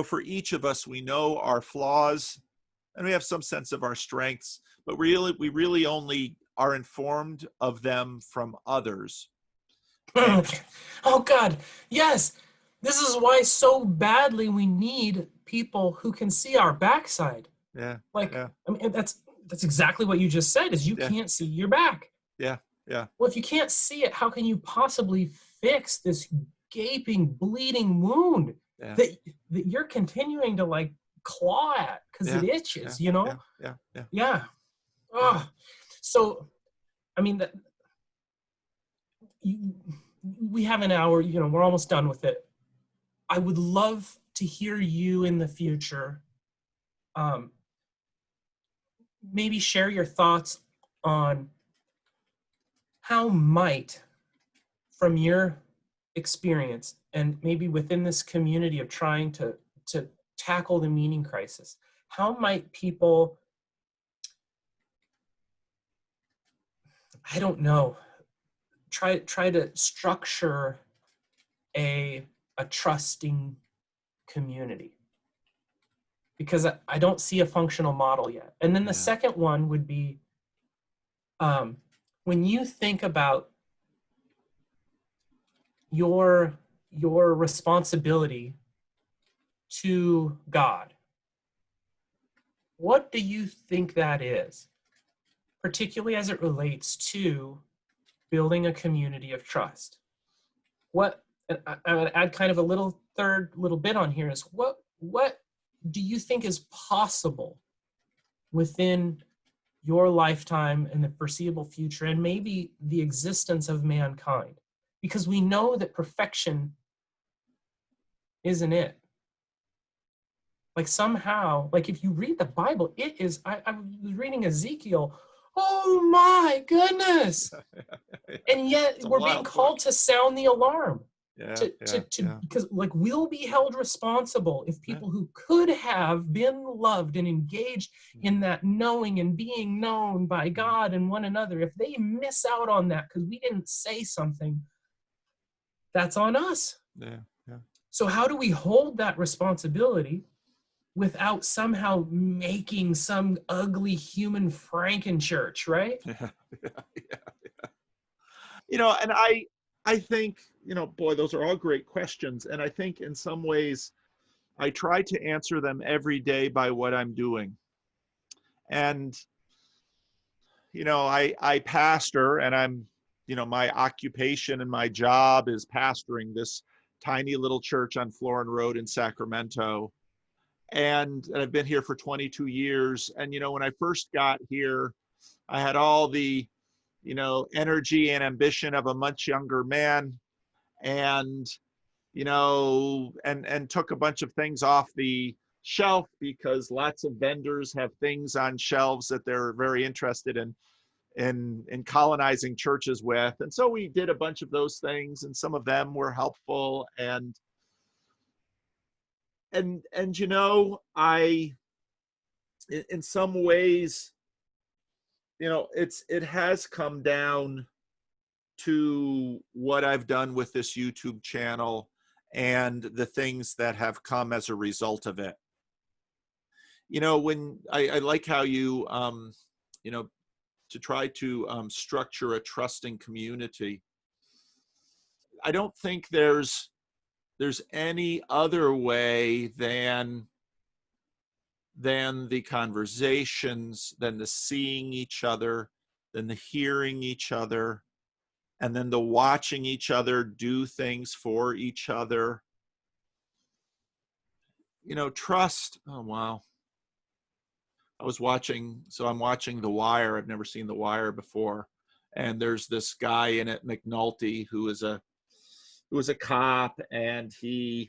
for each of us, we know our flaws and we have some sense of our strengths, but we really only are informed of them from others. And Oh God, yes. This is why so badly we need people who can see our backside. yeah, Like, yeah, I mean, that's exactly what you just said, is you yeah, can't see your back. yeah, yeah, Well, if you can't see it, how can you possibly fix this gaping, bleeding wound yeah, that that you're continuing to like claw at because it yeah, yeah, itches, you know? yeah, yeah, yeah, Yeah. yeah. Oh, so I mean that you, we have an hour, we're almost done with it. I would love to hear you in the future. Um, maybe share your thoughts on how might, from your experience, and maybe within this community of trying to tackle the meaning crisis, how might people, I don't know, try to structure a trusting community? Because I don't see a functional model yet. And then the Yeah. second one would be, when you think about your responsibility to God, what do you think that is, particularly as it relates to building a community of trust? What, and I'm going to add kind of a third little bit on here, is what do you think is possible within your lifetime and the foreseeable future, and maybe the existence of mankind? Because we know that perfection isn't it. Like somehow, like if you read the Bible, it is, I was reading Ezekiel, oh my goodness. And yet It's a we're being wild book. called to sound the alarm. Yeah, yeah. Because like we'll be held responsible if people who could have been loved and engaged in that knowing and being known by God and one another, if they miss out on that because we didn't say something, that's on us. Yeah, yeah. So how do we hold that responsibility without somehow making some ugly human Frankenchurch, right? Yeah, yeah, yeah. And I think, boy, those are all great questions. And I think in some ways I try to answer them every day by what I'm doing. And, I pastor, and my occupation and my job is pastoring this tiny little church on Florin Road in Sacramento. And I've been here for 22 years. And, when I first got here, I had all the, energy and ambition of a much younger man, and, and took a bunch of things off the shelf because lots of vendors have things on shelves that they're very interested in colonizing churches with. And so we did a bunch of those things, and some of them were helpful. And I, in some ways, it has come down to what I've done with this YouTube channel and the things that have come as a result of it. When I like how you, to try to structure a trusting community. I don't think there's any other way than the conversations, than the seeing each other, than the hearing each other, and then the watching each other do things for each other. Trust. Oh, wow. I'm watching The Wire. I've never seen The Wire before. And there's this guy in it, McNulty, who is a cop, and he's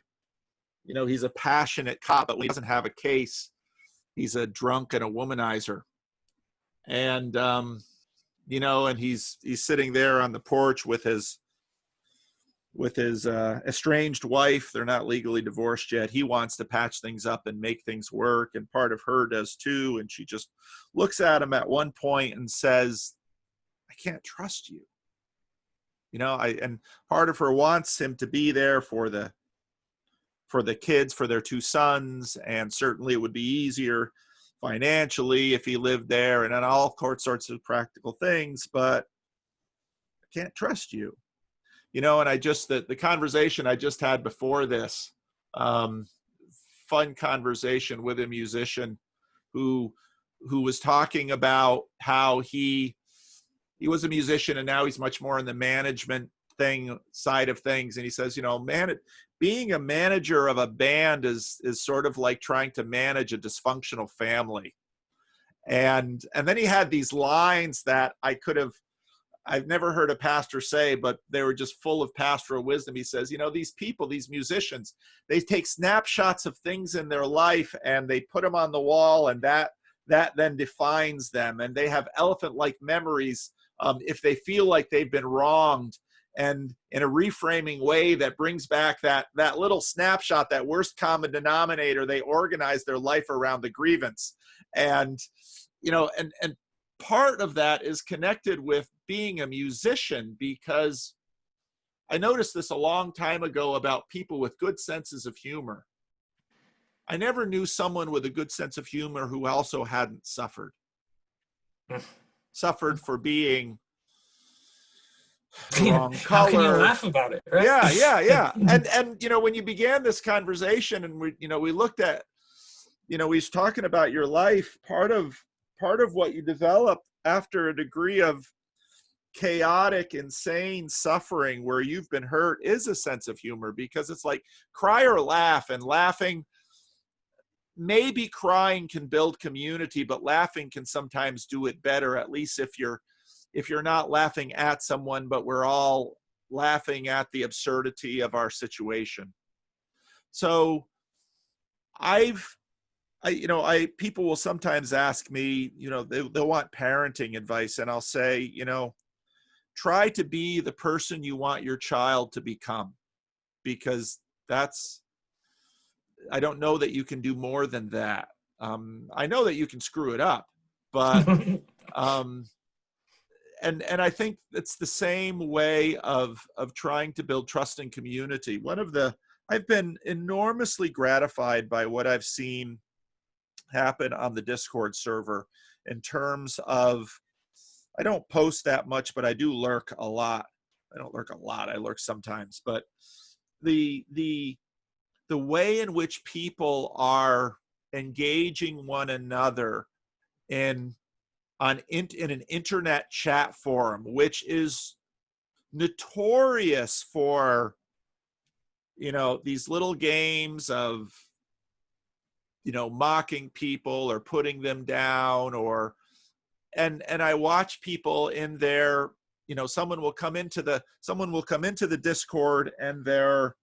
a passionate cop, but when he doesn't have a case, he's a drunk and a womanizer. And, and he's sitting there on the porch with his estranged wife. They're not legally divorced yet. He wants to patch things up and make things work, and part of her does too. And she just looks at him at one point and says, I can't trust you. And part of her wants him to be there for the for the kids, for their two sons, and certainly it would be easier financially if he lived there, and then all sorts of practical things, but I can't trust you. And I just, the conversation I just had before this, fun conversation with a musician who was talking about how he was a musician and now he's much more in the management side of things. And he says, being a manager of a band is sort of like trying to manage a dysfunctional family. And then he had these lines that I've never heard a pastor say, but they were just full of pastoral wisdom. He says, these people, these musicians, they take snapshots of things in their life and they put them on the wall, and that then defines them. And they have elephant-like memories if they feel like they've been wronged. And in a reframing way that brings back that little snapshot, that worst common denominator, they organize their life around the grievance. And, and part of that is connected with being a musician, because I noticed this a long time ago about people with good senses of humor. I never knew someone with a good sense of humor who also hadn't suffered for being the wrong color. How can you laugh about it, right? Yeah. And when you began this conversation and we looked at, he's talking about your life, part of what you develop after a degree of chaotic, insane suffering where you've been hurt is a sense of humor, because it's like cry or laugh, and laughing, maybe crying can build community, but laughing can sometimes do it better, at least if you're not laughing at someone, but we're all laughing at the absurdity of our situation. So people will sometimes ask me, they'll want parenting advice, and I'll say, try to be the person you want your child to become, because I don't know that you can do more than that. I know that you can screw it up, but, and I think it's the same way of trying to build trust and community. I've been enormously gratified by what I've seen happen on the Discord server in terms of, I don't post that much, but I do lurk a lot. I don't lurk a lot. I lurk sometimes, but the way in which people are engaging one another in an internet chat forum, which is notorious for, these little games of, mocking people or putting them down, and I watch people in there, someone will come into the Discord, and they're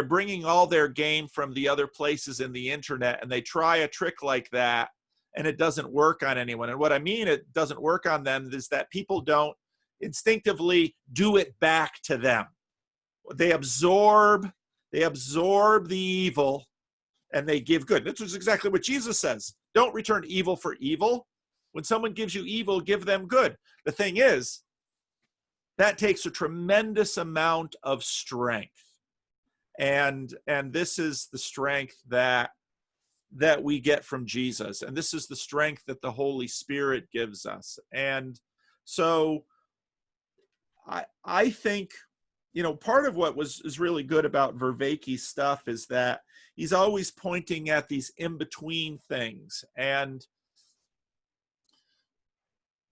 bringing all their game from the other places in the internet, and they try a trick like that, and it doesn't work on anyone. And what I mean it doesn't work on them is that people don't instinctively do it back to them. They absorb the evil, and they give good. This is exactly what Jesus says. Don't return evil for evil. When someone gives you evil, give them good. The thing is, that takes a tremendous amount of strength. And this is the strength that we get from Jesus. And this is the strength that the Holy Spirit gives us. And so I think, part of what is really good about Vervaeke's stuff is that he's always pointing at these in-between things. And,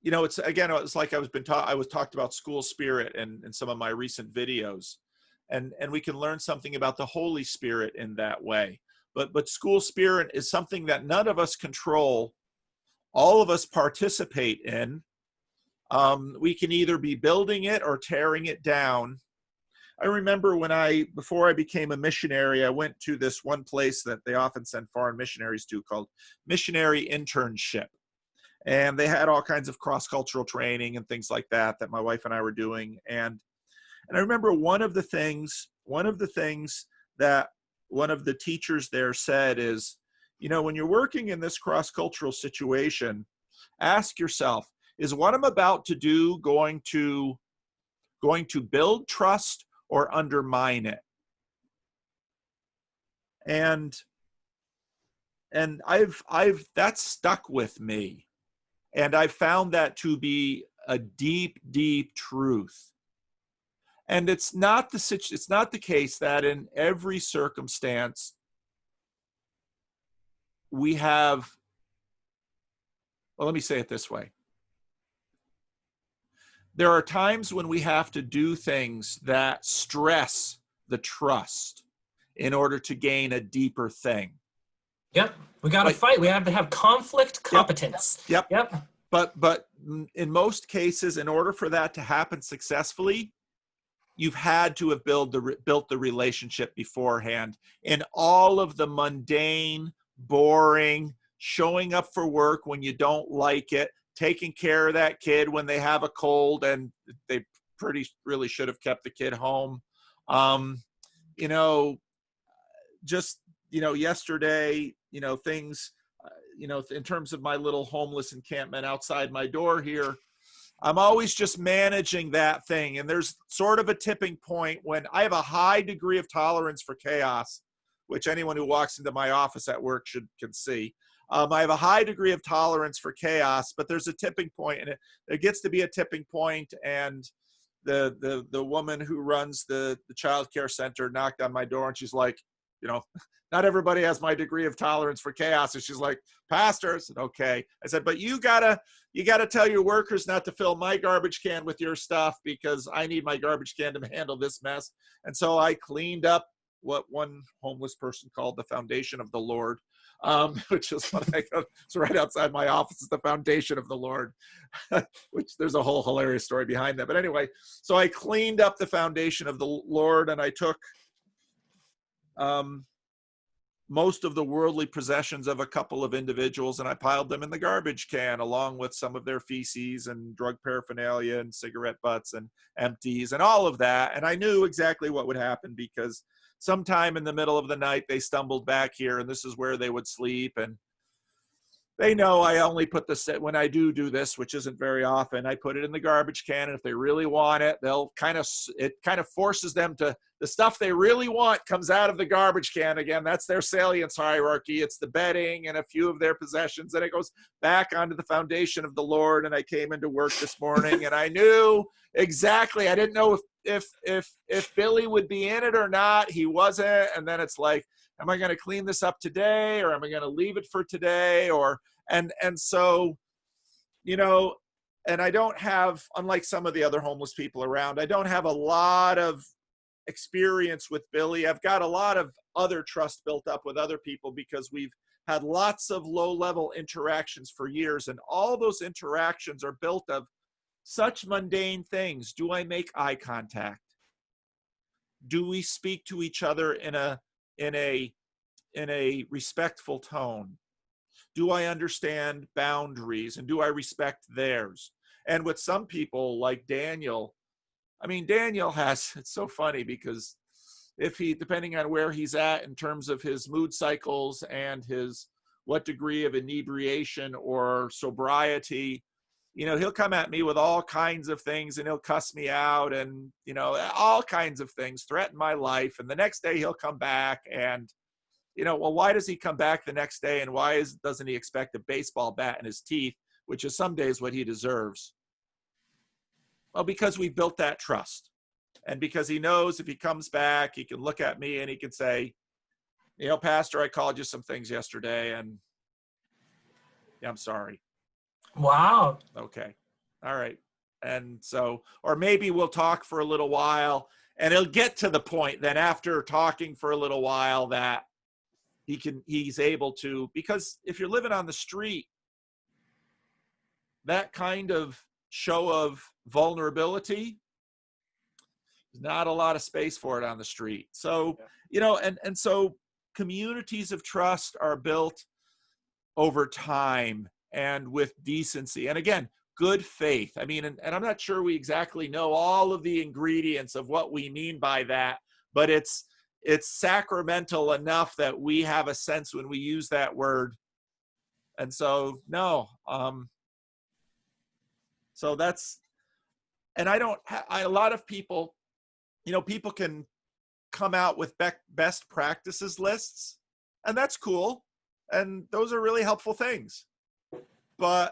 it's like I was talked about school spirit in some of my recent videos. And we can learn something about the Holy Spirit in that way. But school spirit is something that none of us control. All of us participate in. We can either be building it or tearing it down. I remember before I became a missionary, I went to this one place that they often send foreign missionaries to called Missionary Internship. And they had all kinds of cross-cultural training and things like that my wife and I were doing. And I remember one of the things that one of the teachers there said is, when you're working in this cross-cultural situation, ask yourself, is what I'm about to do going to build trust or undermine it? And I've that's stuck with me. And I found that to be a deep, deep truth. And it's not the case that in every circumstance we have, well, let me say it this way. There are times when we have to do things that stress the trust in order to gain a deeper thing. Yep. We got to fight. We have to have conflict competence. Yep. Yep. But in most cases, in order for that to happen successfully, you've had to have built the relationship beforehand. In all of the mundane, boring, showing up for work when you don't like it, taking care of that kid when they have a cold and they really should have kept the kid home. You know, just, yesterday, things, in terms of my little homeless encampment outside my door here, I'm always just managing that thing. And there's sort of a tipping point when I have a high degree of tolerance for chaos, which anyone who walks into my office at work can see. I have a high degree of tolerance for chaos, but there's a tipping point, and it gets to be a tipping point. And the woman who runs the child care center knocked on my door, and she's like, not everybody has my degree of tolerance for chaos. And she's like, Pastor, I said, okay. I said, but you gotta tell your workers not to fill my garbage can with your stuff, because I need my garbage can to handle this mess. And so I cleaned up what one homeless person called the foundation of the Lord, which is what it's right outside my office. It's the foundation of the Lord, which there's a whole hilarious story behind that. But anyway, so I cleaned up the foundation of the Lord, and I took most of the worldly possessions of a couple of individuals, and I piled them in the garbage can along with some of their feces and drug paraphernalia and cigarette butts and empties and all of that. And I knew exactly what would happen, because sometime in the middle of the night they stumbled back here, and this is where they would sleep. And they know I only put when I do this, which isn't very often, I put it in the garbage can. And if they really want it, it kind of forces them to, the stuff they really want comes out of the garbage can again. That's their salience hierarchy. It's the bedding and a few of their possessions, and it goes back onto the foundation of the Lord. And I came into work this morning, and I knew exactly, I didn't know if Billy would be in it or not. He wasn't. And then it's like, am I going to clean this up today, or am I going to leave it for today? And so, and I don't have, unlike some of the other homeless people around, I don't have a lot of experience with Billy. I've got a lot of other trust built up with other people, because we've had lots of low-level interactions for years. And all those interactions are built of such mundane things. Do I make eye contact? Do we speak to each other in a respectful tone? Do I understand boundaries, and do I respect theirs? And with some people like Daniel, Daniel it's so funny, because depending on where he's at in terms of his mood cycles and what degree of inebriation or sobriety, he'll come at me with all kinds of things, and he'll cuss me out, and, all kinds of things, threaten my life. And the next day he'll come back and, well, why does he come back the next day, and why doesn't he expect a baseball bat in his teeth, which is some days what he deserves? Well, because we built that trust, and because he knows if he comes back, he can look at me and he can say, Pastor, I called you some things yesterday, and I'm sorry. Wow. Okay. All right. And so, or maybe we'll talk for a little while, and it'll get to the point then, after talking for a little while, that he's able to, because if you're living on the street, that kind of show of vulnerability, there's not a lot of space for it on the street. So, and so communities of trust are built over time and with decency. And again, good faith. And I'm not sure we exactly know all of the ingredients of what we mean by that, but it's sacramental enough that we have a sense when we use that word. And so, no, so that's, and a lot of people, people can come out with best practices lists, and that's cool. And those are really helpful things. And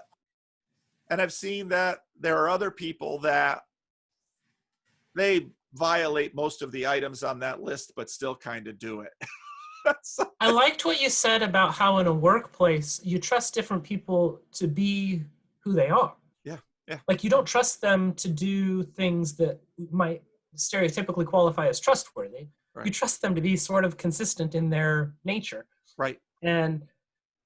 I've seen that there are other people that they violate most of the items on that list, but still kind of do it. I liked what you said about how in a workplace, you trust different people to be who they are. Yeah, yeah. Like you don't trust them to do things that might stereotypically qualify as trustworthy. Right. You trust them to be sort of consistent in their nature. Right. And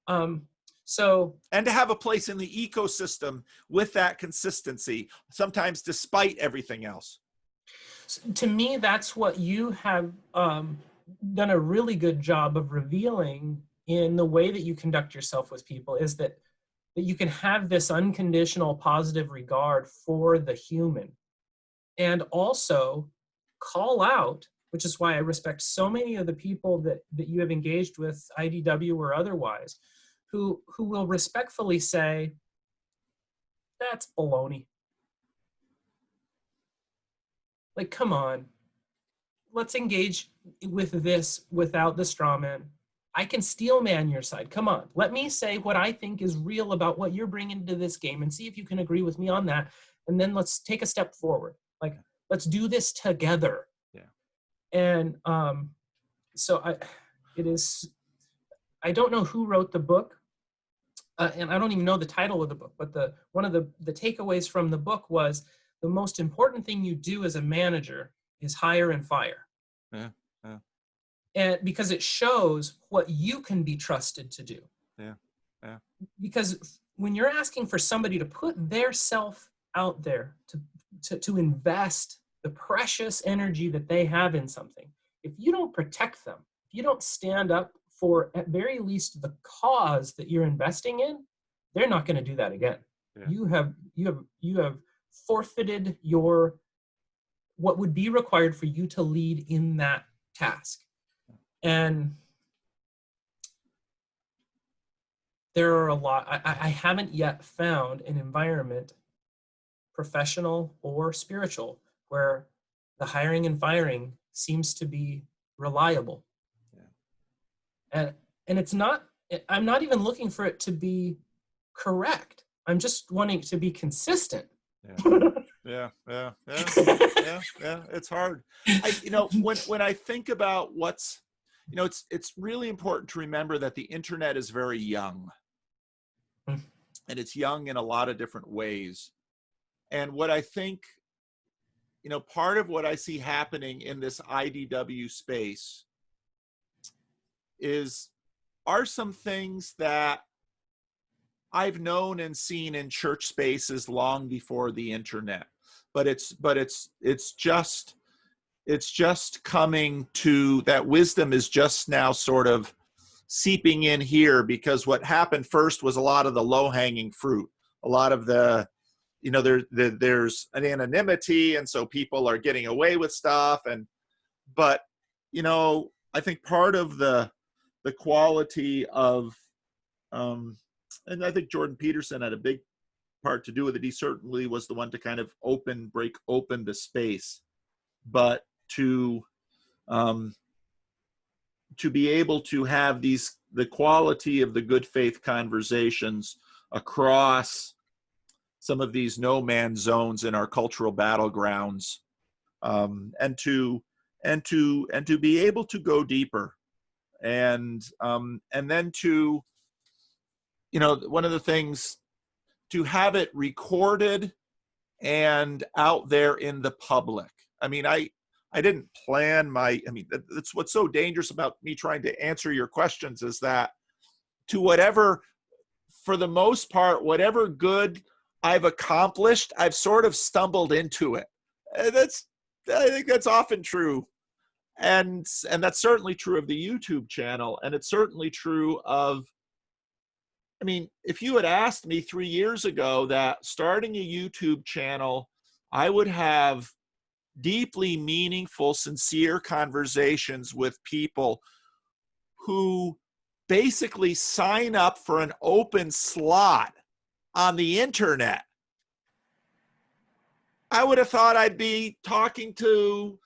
and to have a place in the ecosystem with that consistency, sometimes despite everything else. To me, that's what you have done a really good job of revealing in the way that you conduct yourself with people, is that you can have this unconditional positive regard for the human, and also call out, which is why I respect so many of the people that you have engaged with, IDW or otherwise, who will respectfully say, that's baloney. Like, come on, let's engage with this without the straw man. I can steel man your side. Come on, let me say what I think is real about what you're bringing to this game and see if you can agree with me on that. And then let's take a step forward. Like, let's do this together. Yeah. And I don't know who wrote the book, and I don't even know the title of the book, but one of the takeaways from the book was the most important thing you do as a manager is hire and fire. Yeah. Yeah. And because it shows what you can be trusted to do. Yeah. Yeah. Because when you're asking for somebody to put their self out there, to invest the precious energy that they have in something, if you don't protect them, if you don't stand up for at very least the cause that you're investing in, they're not going to do that again. Yeah. You have forfeited what would be required for you to lead in that task. And there are a lot, I haven't yet found an environment, professional or spiritual, where the hiring and firing seems to be reliable. Yeah. And it's not, I'm not even looking for it to be correct. I'm just wanting it to be consistent. Yeah. Yeah. It's hard. When I think about what's, it's really important to remember that the internet is very young, and it's young in a lot of different ways. And what I think, part of what I see happening in this IDW space are some things that I've known and seen in church spaces long before the internet, but it's just coming to, that wisdom is just now sort of seeping in here, because what happened first was a lot of the low-hanging fruit, a lot of the, there's an anonymity, and so people are getting away with stuff, but I think part of the quality of and I think Jordan Peterson had a big part to do with it. He certainly was the one to kind of break open the space, but to be able to have the quality of the good faith conversations across some of these no man's zones in our cultural battlegrounds, and to be able to go deeper, and then to, one of the things, to have it recorded and out there in the public. I mean, I didn't plan that's what's so dangerous about me trying to answer your questions, is that for the most part, whatever good I've accomplished, I've sort of stumbled into it. And I think that's often true. And that's certainly true of the YouTube channel. And it's certainly true of, if you had asked me 3 years ago that starting a YouTube channel, I would have deeply meaningful, sincere conversations with people who basically sign up for an open slot on the internet, I would have thought I'd be talking to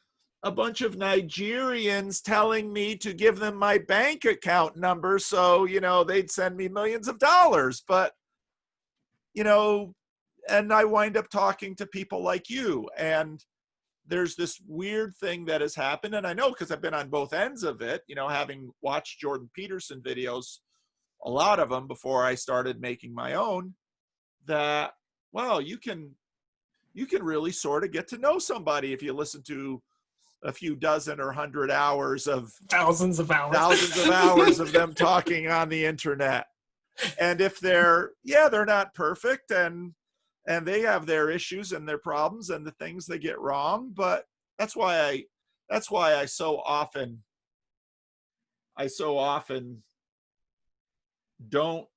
a bunch of Nigerians telling me to give them my bank account number so, they'd send me millions of dollars. But, and I wind up talking to people like you, and there's this weird thing that has happened. And I know because I've been on both ends of it, having watched Jordan Peterson videos, a lot of them before I started making my own, that, well, you can really sort of get to know somebody if you listen to a few dozen or 100 hours of thousands of hours of them talking on the internet. And if they're not perfect, and they have their issues and their problems and the things they get wrong, but that's why I so often don't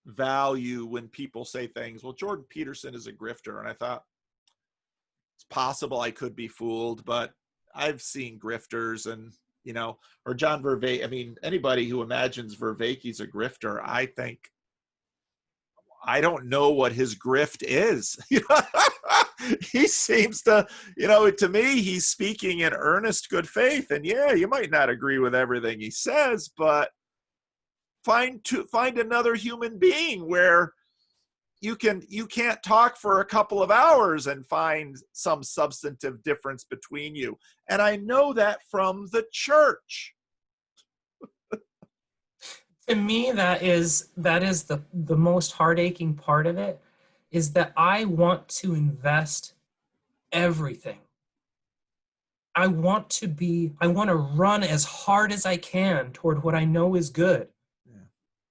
value when people say things, well, Jordan Peterson is a grifter. And I thought, it's possible I could be fooled, but I've seen grifters, and, or John Vervaeke. I mean, anybody who imagines Vervaeke's a grifter, I don't know what his grift is. He seems to, to me, he's speaking in earnest good faith. And yeah, you might not agree with everything he says, but find another human being where you can't talk for a couple of hours and find some substantive difference between you. And I know that from the church. To me, that is the most heart-aching part of it, is that I want to invest everything. I want to run as hard as I can toward what I know is good. Yeah.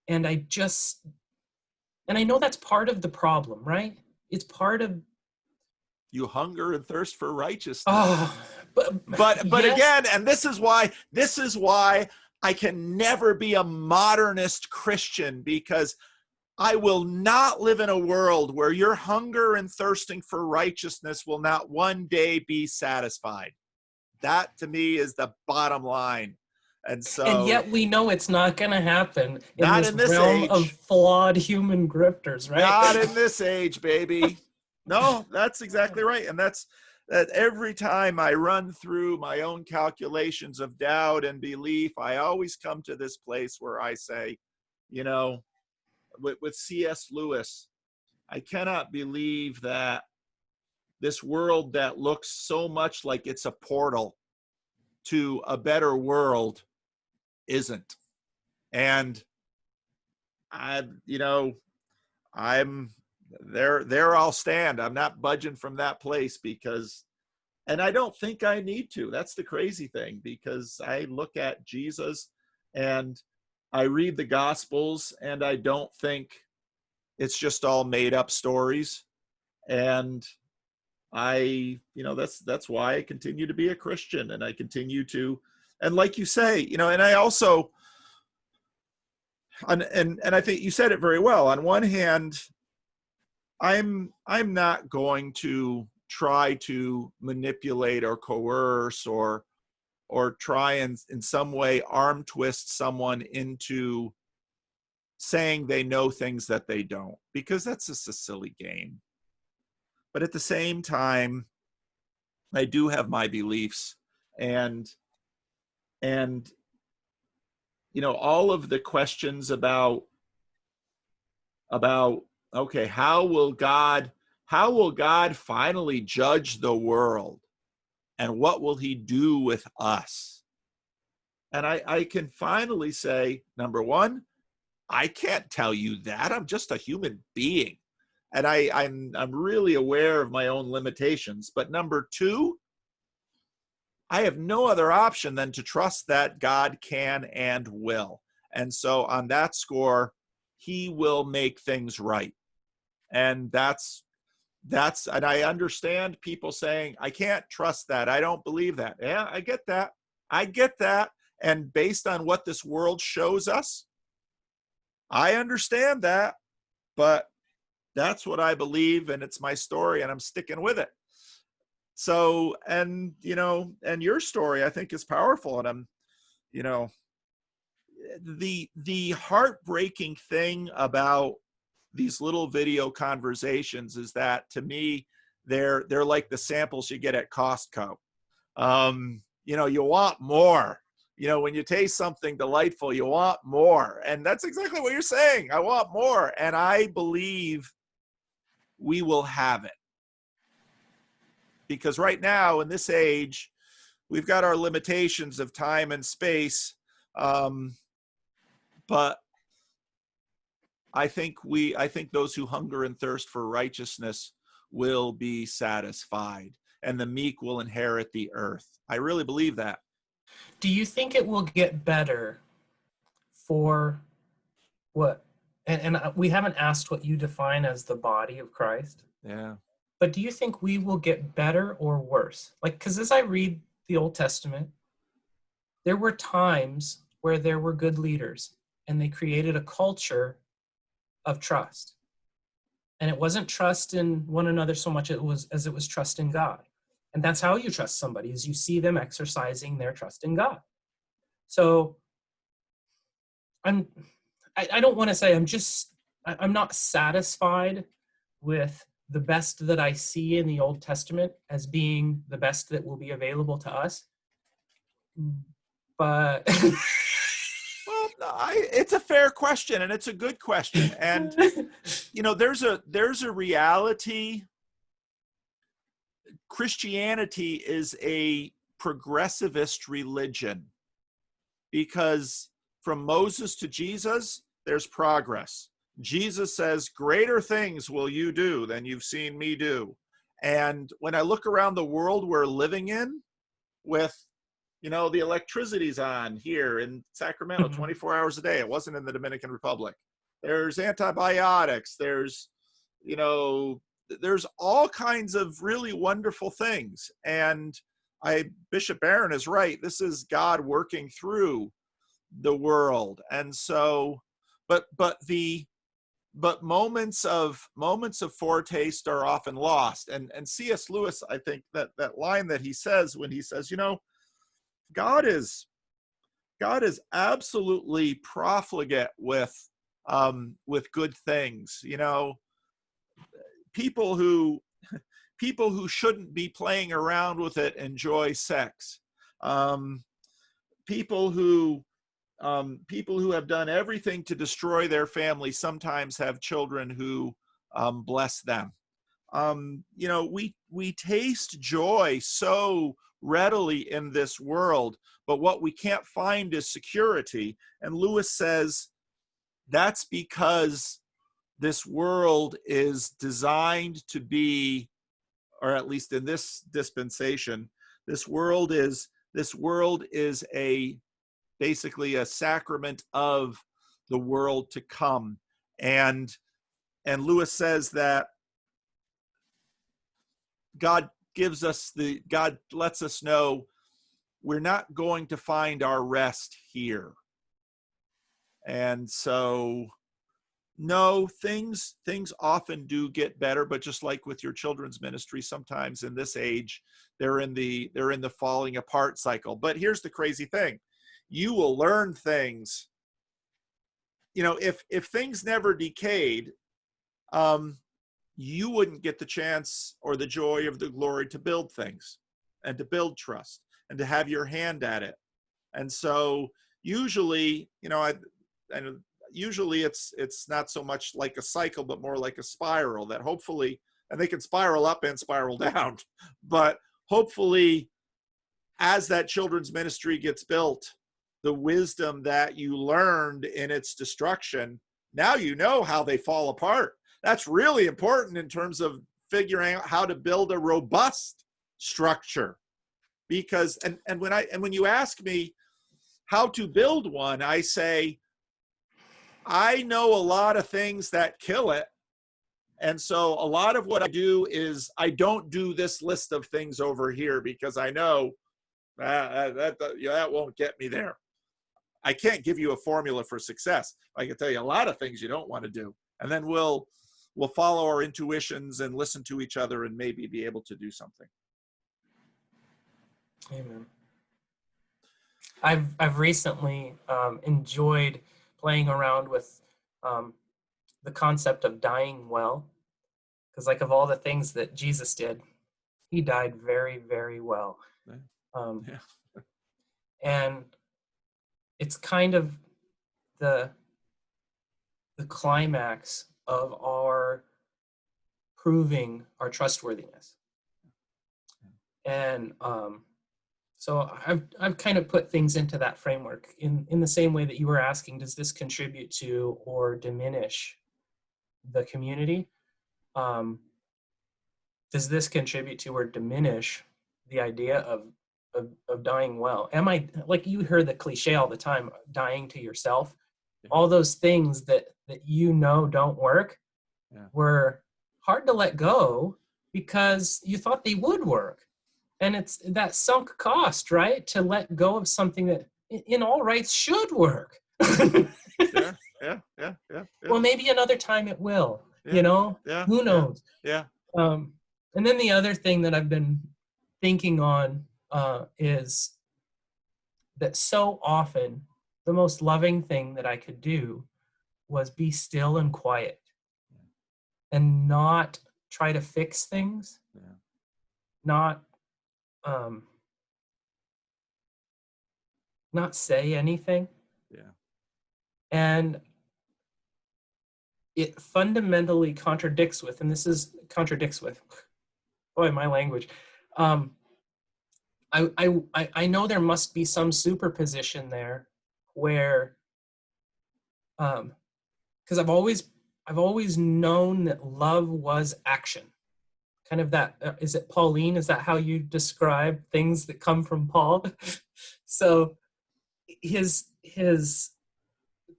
And I know that's part of the problem, right? It's part of, you hunger and thirst for righteousness. Oh, but yes. Again, and this is why I can never be a modernist Christian, because I will not live in a world where your hunger and thirsting for righteousness will not one day be satisfied. That, to me, is the bottom line. And yet we know it's not going to happen in this realm age of flawed human grifters, right? Not in this age, baby. No, that's exactly right. And that every time I run through my own calculations of doubt and belief, I always come to this place where I say, with C.S. Lewis, I cannot believe that this world that looks so much like it's a portal to a better world isn't. And I'm there I'll stand. I'm not budging from that place, and I don't think I need to. That's the crazy thing, because I look at Jesus and I read the Gospels, and I don't think it's just all made up stories. And that's why I continue to be a Christian, and I continue to, and like you say, and I also, and I think you said it very well. On one hand, I'm not going to try to manipulate or coerce or try and in some way arm twist someone into saying they know things that they don't, because that's just a silly game. But at the same time, I do have my beliefs, and all of the questions about okay, how will God finally judge the world, and what will he do with us? And I can finally say, number one, I can't tell you that. I'm just a human being, and I'm really aware of my own limitations. But number two, I have no other option than to trust that God can and will. And so on that score, he will make things right. And that's, and I understand people saying, I can't trust that. I don't believe that. Yeah, I get that. And based on what this world shows us, I understand that, but that's what I believe, and it's my story, and I'm sticking with it. So, and your story, I think, is powerful. And I'm, the heartbreaking thing about these little video conversations is that, to me, they're like the samples you get at Costco. You want more. When you taste something delightful, you want more. And that's exactly what you're saying. I want more. And I believe we will have it. Because right now, in this age, we've got our limitations of time and space. But I think those who hunger and thirst for righteousness will be satisfied, and the meek will inherit the earth. I really believe that. Do you think it will get better for what? And we haven't asked what you define as the body of Christ. Yeah. But do you think we will get better or worse? Like, because as I read the Old Testament, there were times where there were good leaders, and they created a culture of trust. And it wasn't trust in one another so much as it was trust in God. And that's how you trust somebody, is you see them exercising their trust in God. So I don't want to say I'm not satisfied with the best that I see in the Old Testament as being the best that will be available to us. But well, it's a fair question, and it's a good question. And there's a reality. Christianity is a progressivist religion, because from Moses to Jesus, there's progress. Jesus says, greater things will you do than you've seen me do. And when I look around the world we're living in, with, the electricity's on here in Sacramento 24 hours a day. It wasn't in the Dominican Republic. There's antibiotics. There's all kinds of really wonderful things. And Bishop Barron is right. This is God working through the world. And so, but moments of foretaste are often lost. And C.S. Lewis, I think that line that he says when he says, God is absolutely profligate with good things. People who shouldn't be playing around with it enjoy sex. People who have done everything to destroy their family sometimes have children who bless them. We taste joy so readily in this world, but what we can't find is security. And Lewis says that's because this world is designed to be, or at least in this dispensation, this world is basically a sacrament of the world to come. And Lewis says that God lets us know we're not going to find our rest here. And so, no, things often do get better, but just like with your children's ministry, sometimes in this age, they're in the falling apart cycle. But here's the crazy thing. You will learn things. If things never decayed, you wouldn't get the chance or the joy of the glory to build things and to build trust and to have your hand at it. And so usually, usually it's not so much like a cycle, but more like a spiral that hopefully, and they can spiral up and spiral down, but hopefully as that children's ministry gets built, the wisdom that you learned in its destruction, now you know how they fall apart. That's really important in terms of figuring out how to build a robust structure. Because, and when you ask me how to build one, I say, I know a lot of things that kill it. And so a lot of what I do is I don't do this list of things over here because I know that won't get me there. I can't give you a formula for success. I can tell you a lot of things you don't want to do. And then we'll follow our intuitions and listen to each other and maybe be able to do something. Amen. I've recently enjoyed playing around with the concept of dying well, because like of all the things that Jesus did, he died very, very well. Yeah. And it's kind of the climax of our proving our trustworthiness. And so I've kind of put things into that framework in the same way that you were asking, does this contribute to or diminish the community? Does this contribute to or diminish the idea of dying well? Am I, like you hear the cliche all the time, dying to yourself? All those things that you know don't work were hard to let go because you thought they would work. And it's that sunk cost, right? To let go of something that in all rights should work. Yeah. Well, maybe another time it will, Yeah. who knows? Yeah. And then the other thing that I've been thinking on is that so often the most loving thing that I could do was be still and quiet and not try to fix things, not say anything. And it fundamentally contradicts with, boy, my language. I know there must be some superposition there where, because I've always known that love was action. Kind of that, is it Pauline? Is that how you describe things that come from Paul? So his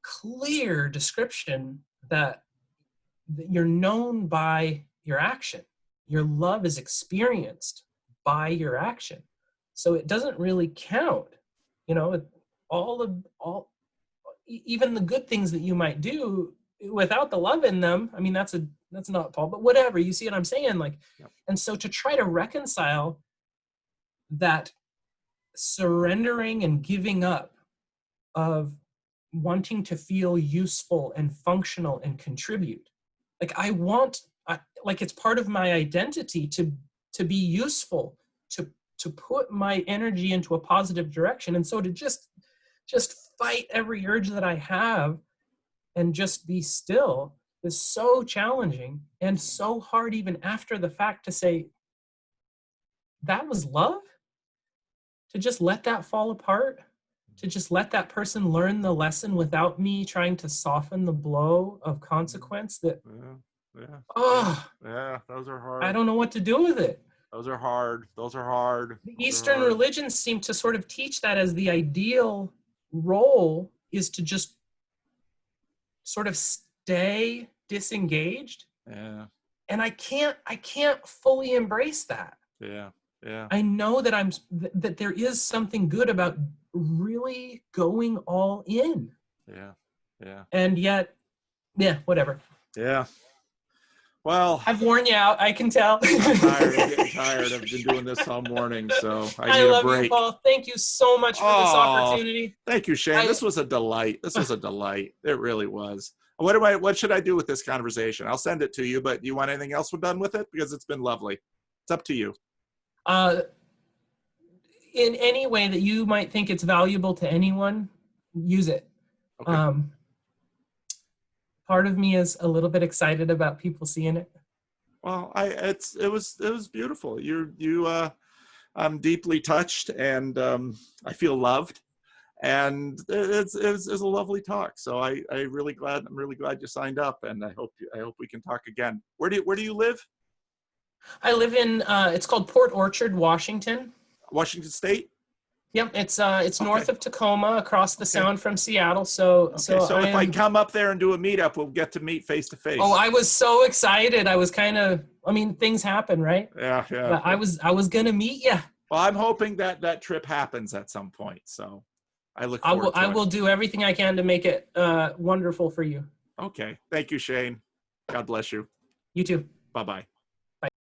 clear description that you're known by your action. Your love is experienced by your action. So it doesn't really count, even the good things that you might do without the love in them. I mean, that's not Paul, but whatever, you see what I'm saying? And so to try to reconcile that surrendering and giving up of wanting to feel useful and functional and contribute. It's part of my identity to be useful, to put my energy into a positive direction. And so to just fight every urge that I have and just be still is so challenging and so hard even after the fact to say, that was love? To just let that fall apart? To just let that person learn the lesson without me trying to soften the blow of consequence that, those are hard. I don't know what to do with it. Those are hard. The Eastern religions seem to sort of teach that as the ideal role is to just sort of stay disengaged. Yeah. And I can't fully embrace that. Yeah. I know that that there is something good about really going all in. Yeah. And yet, whatever. Yeah. Well, I've worn you out, I can tell. I'm tired. I'm getting tired. I've been doing this all morning, so I need a break. Love you, Paul. Thank you so much for this opportunity. Thank you, Shane. This was a delight. It really was. What should I do with this conversation? I'll send it to you, but do you want anything else done with it? Because it's been lovely. It's up to you. In any way that you might think it's valuable to anyone, use it. Okay. Part of me is a little bit excited about people seeing it. Well, it was beautiful. I'm deeply touched, and I feel loved, and it's a lovely talk. So I'm really glad you signed up, and I hope we can talk again. Where do you live? I live in it's called Port Orchard, Washington. Washington State? Yep, it's north of Tacoma, across the Sound from Seattle. So if I come up there and do a meetup, we'll get to meet face to face. Oh, I was so excited. I was things happen, right? Yeah. But I was gonna meet you. Well, I'm hoping that trip happens at some point. So I look forward to it. I will do everything I can to make it wonderful for you. Okay. Thank you, Shane. God bless you. You too. Bye-bye.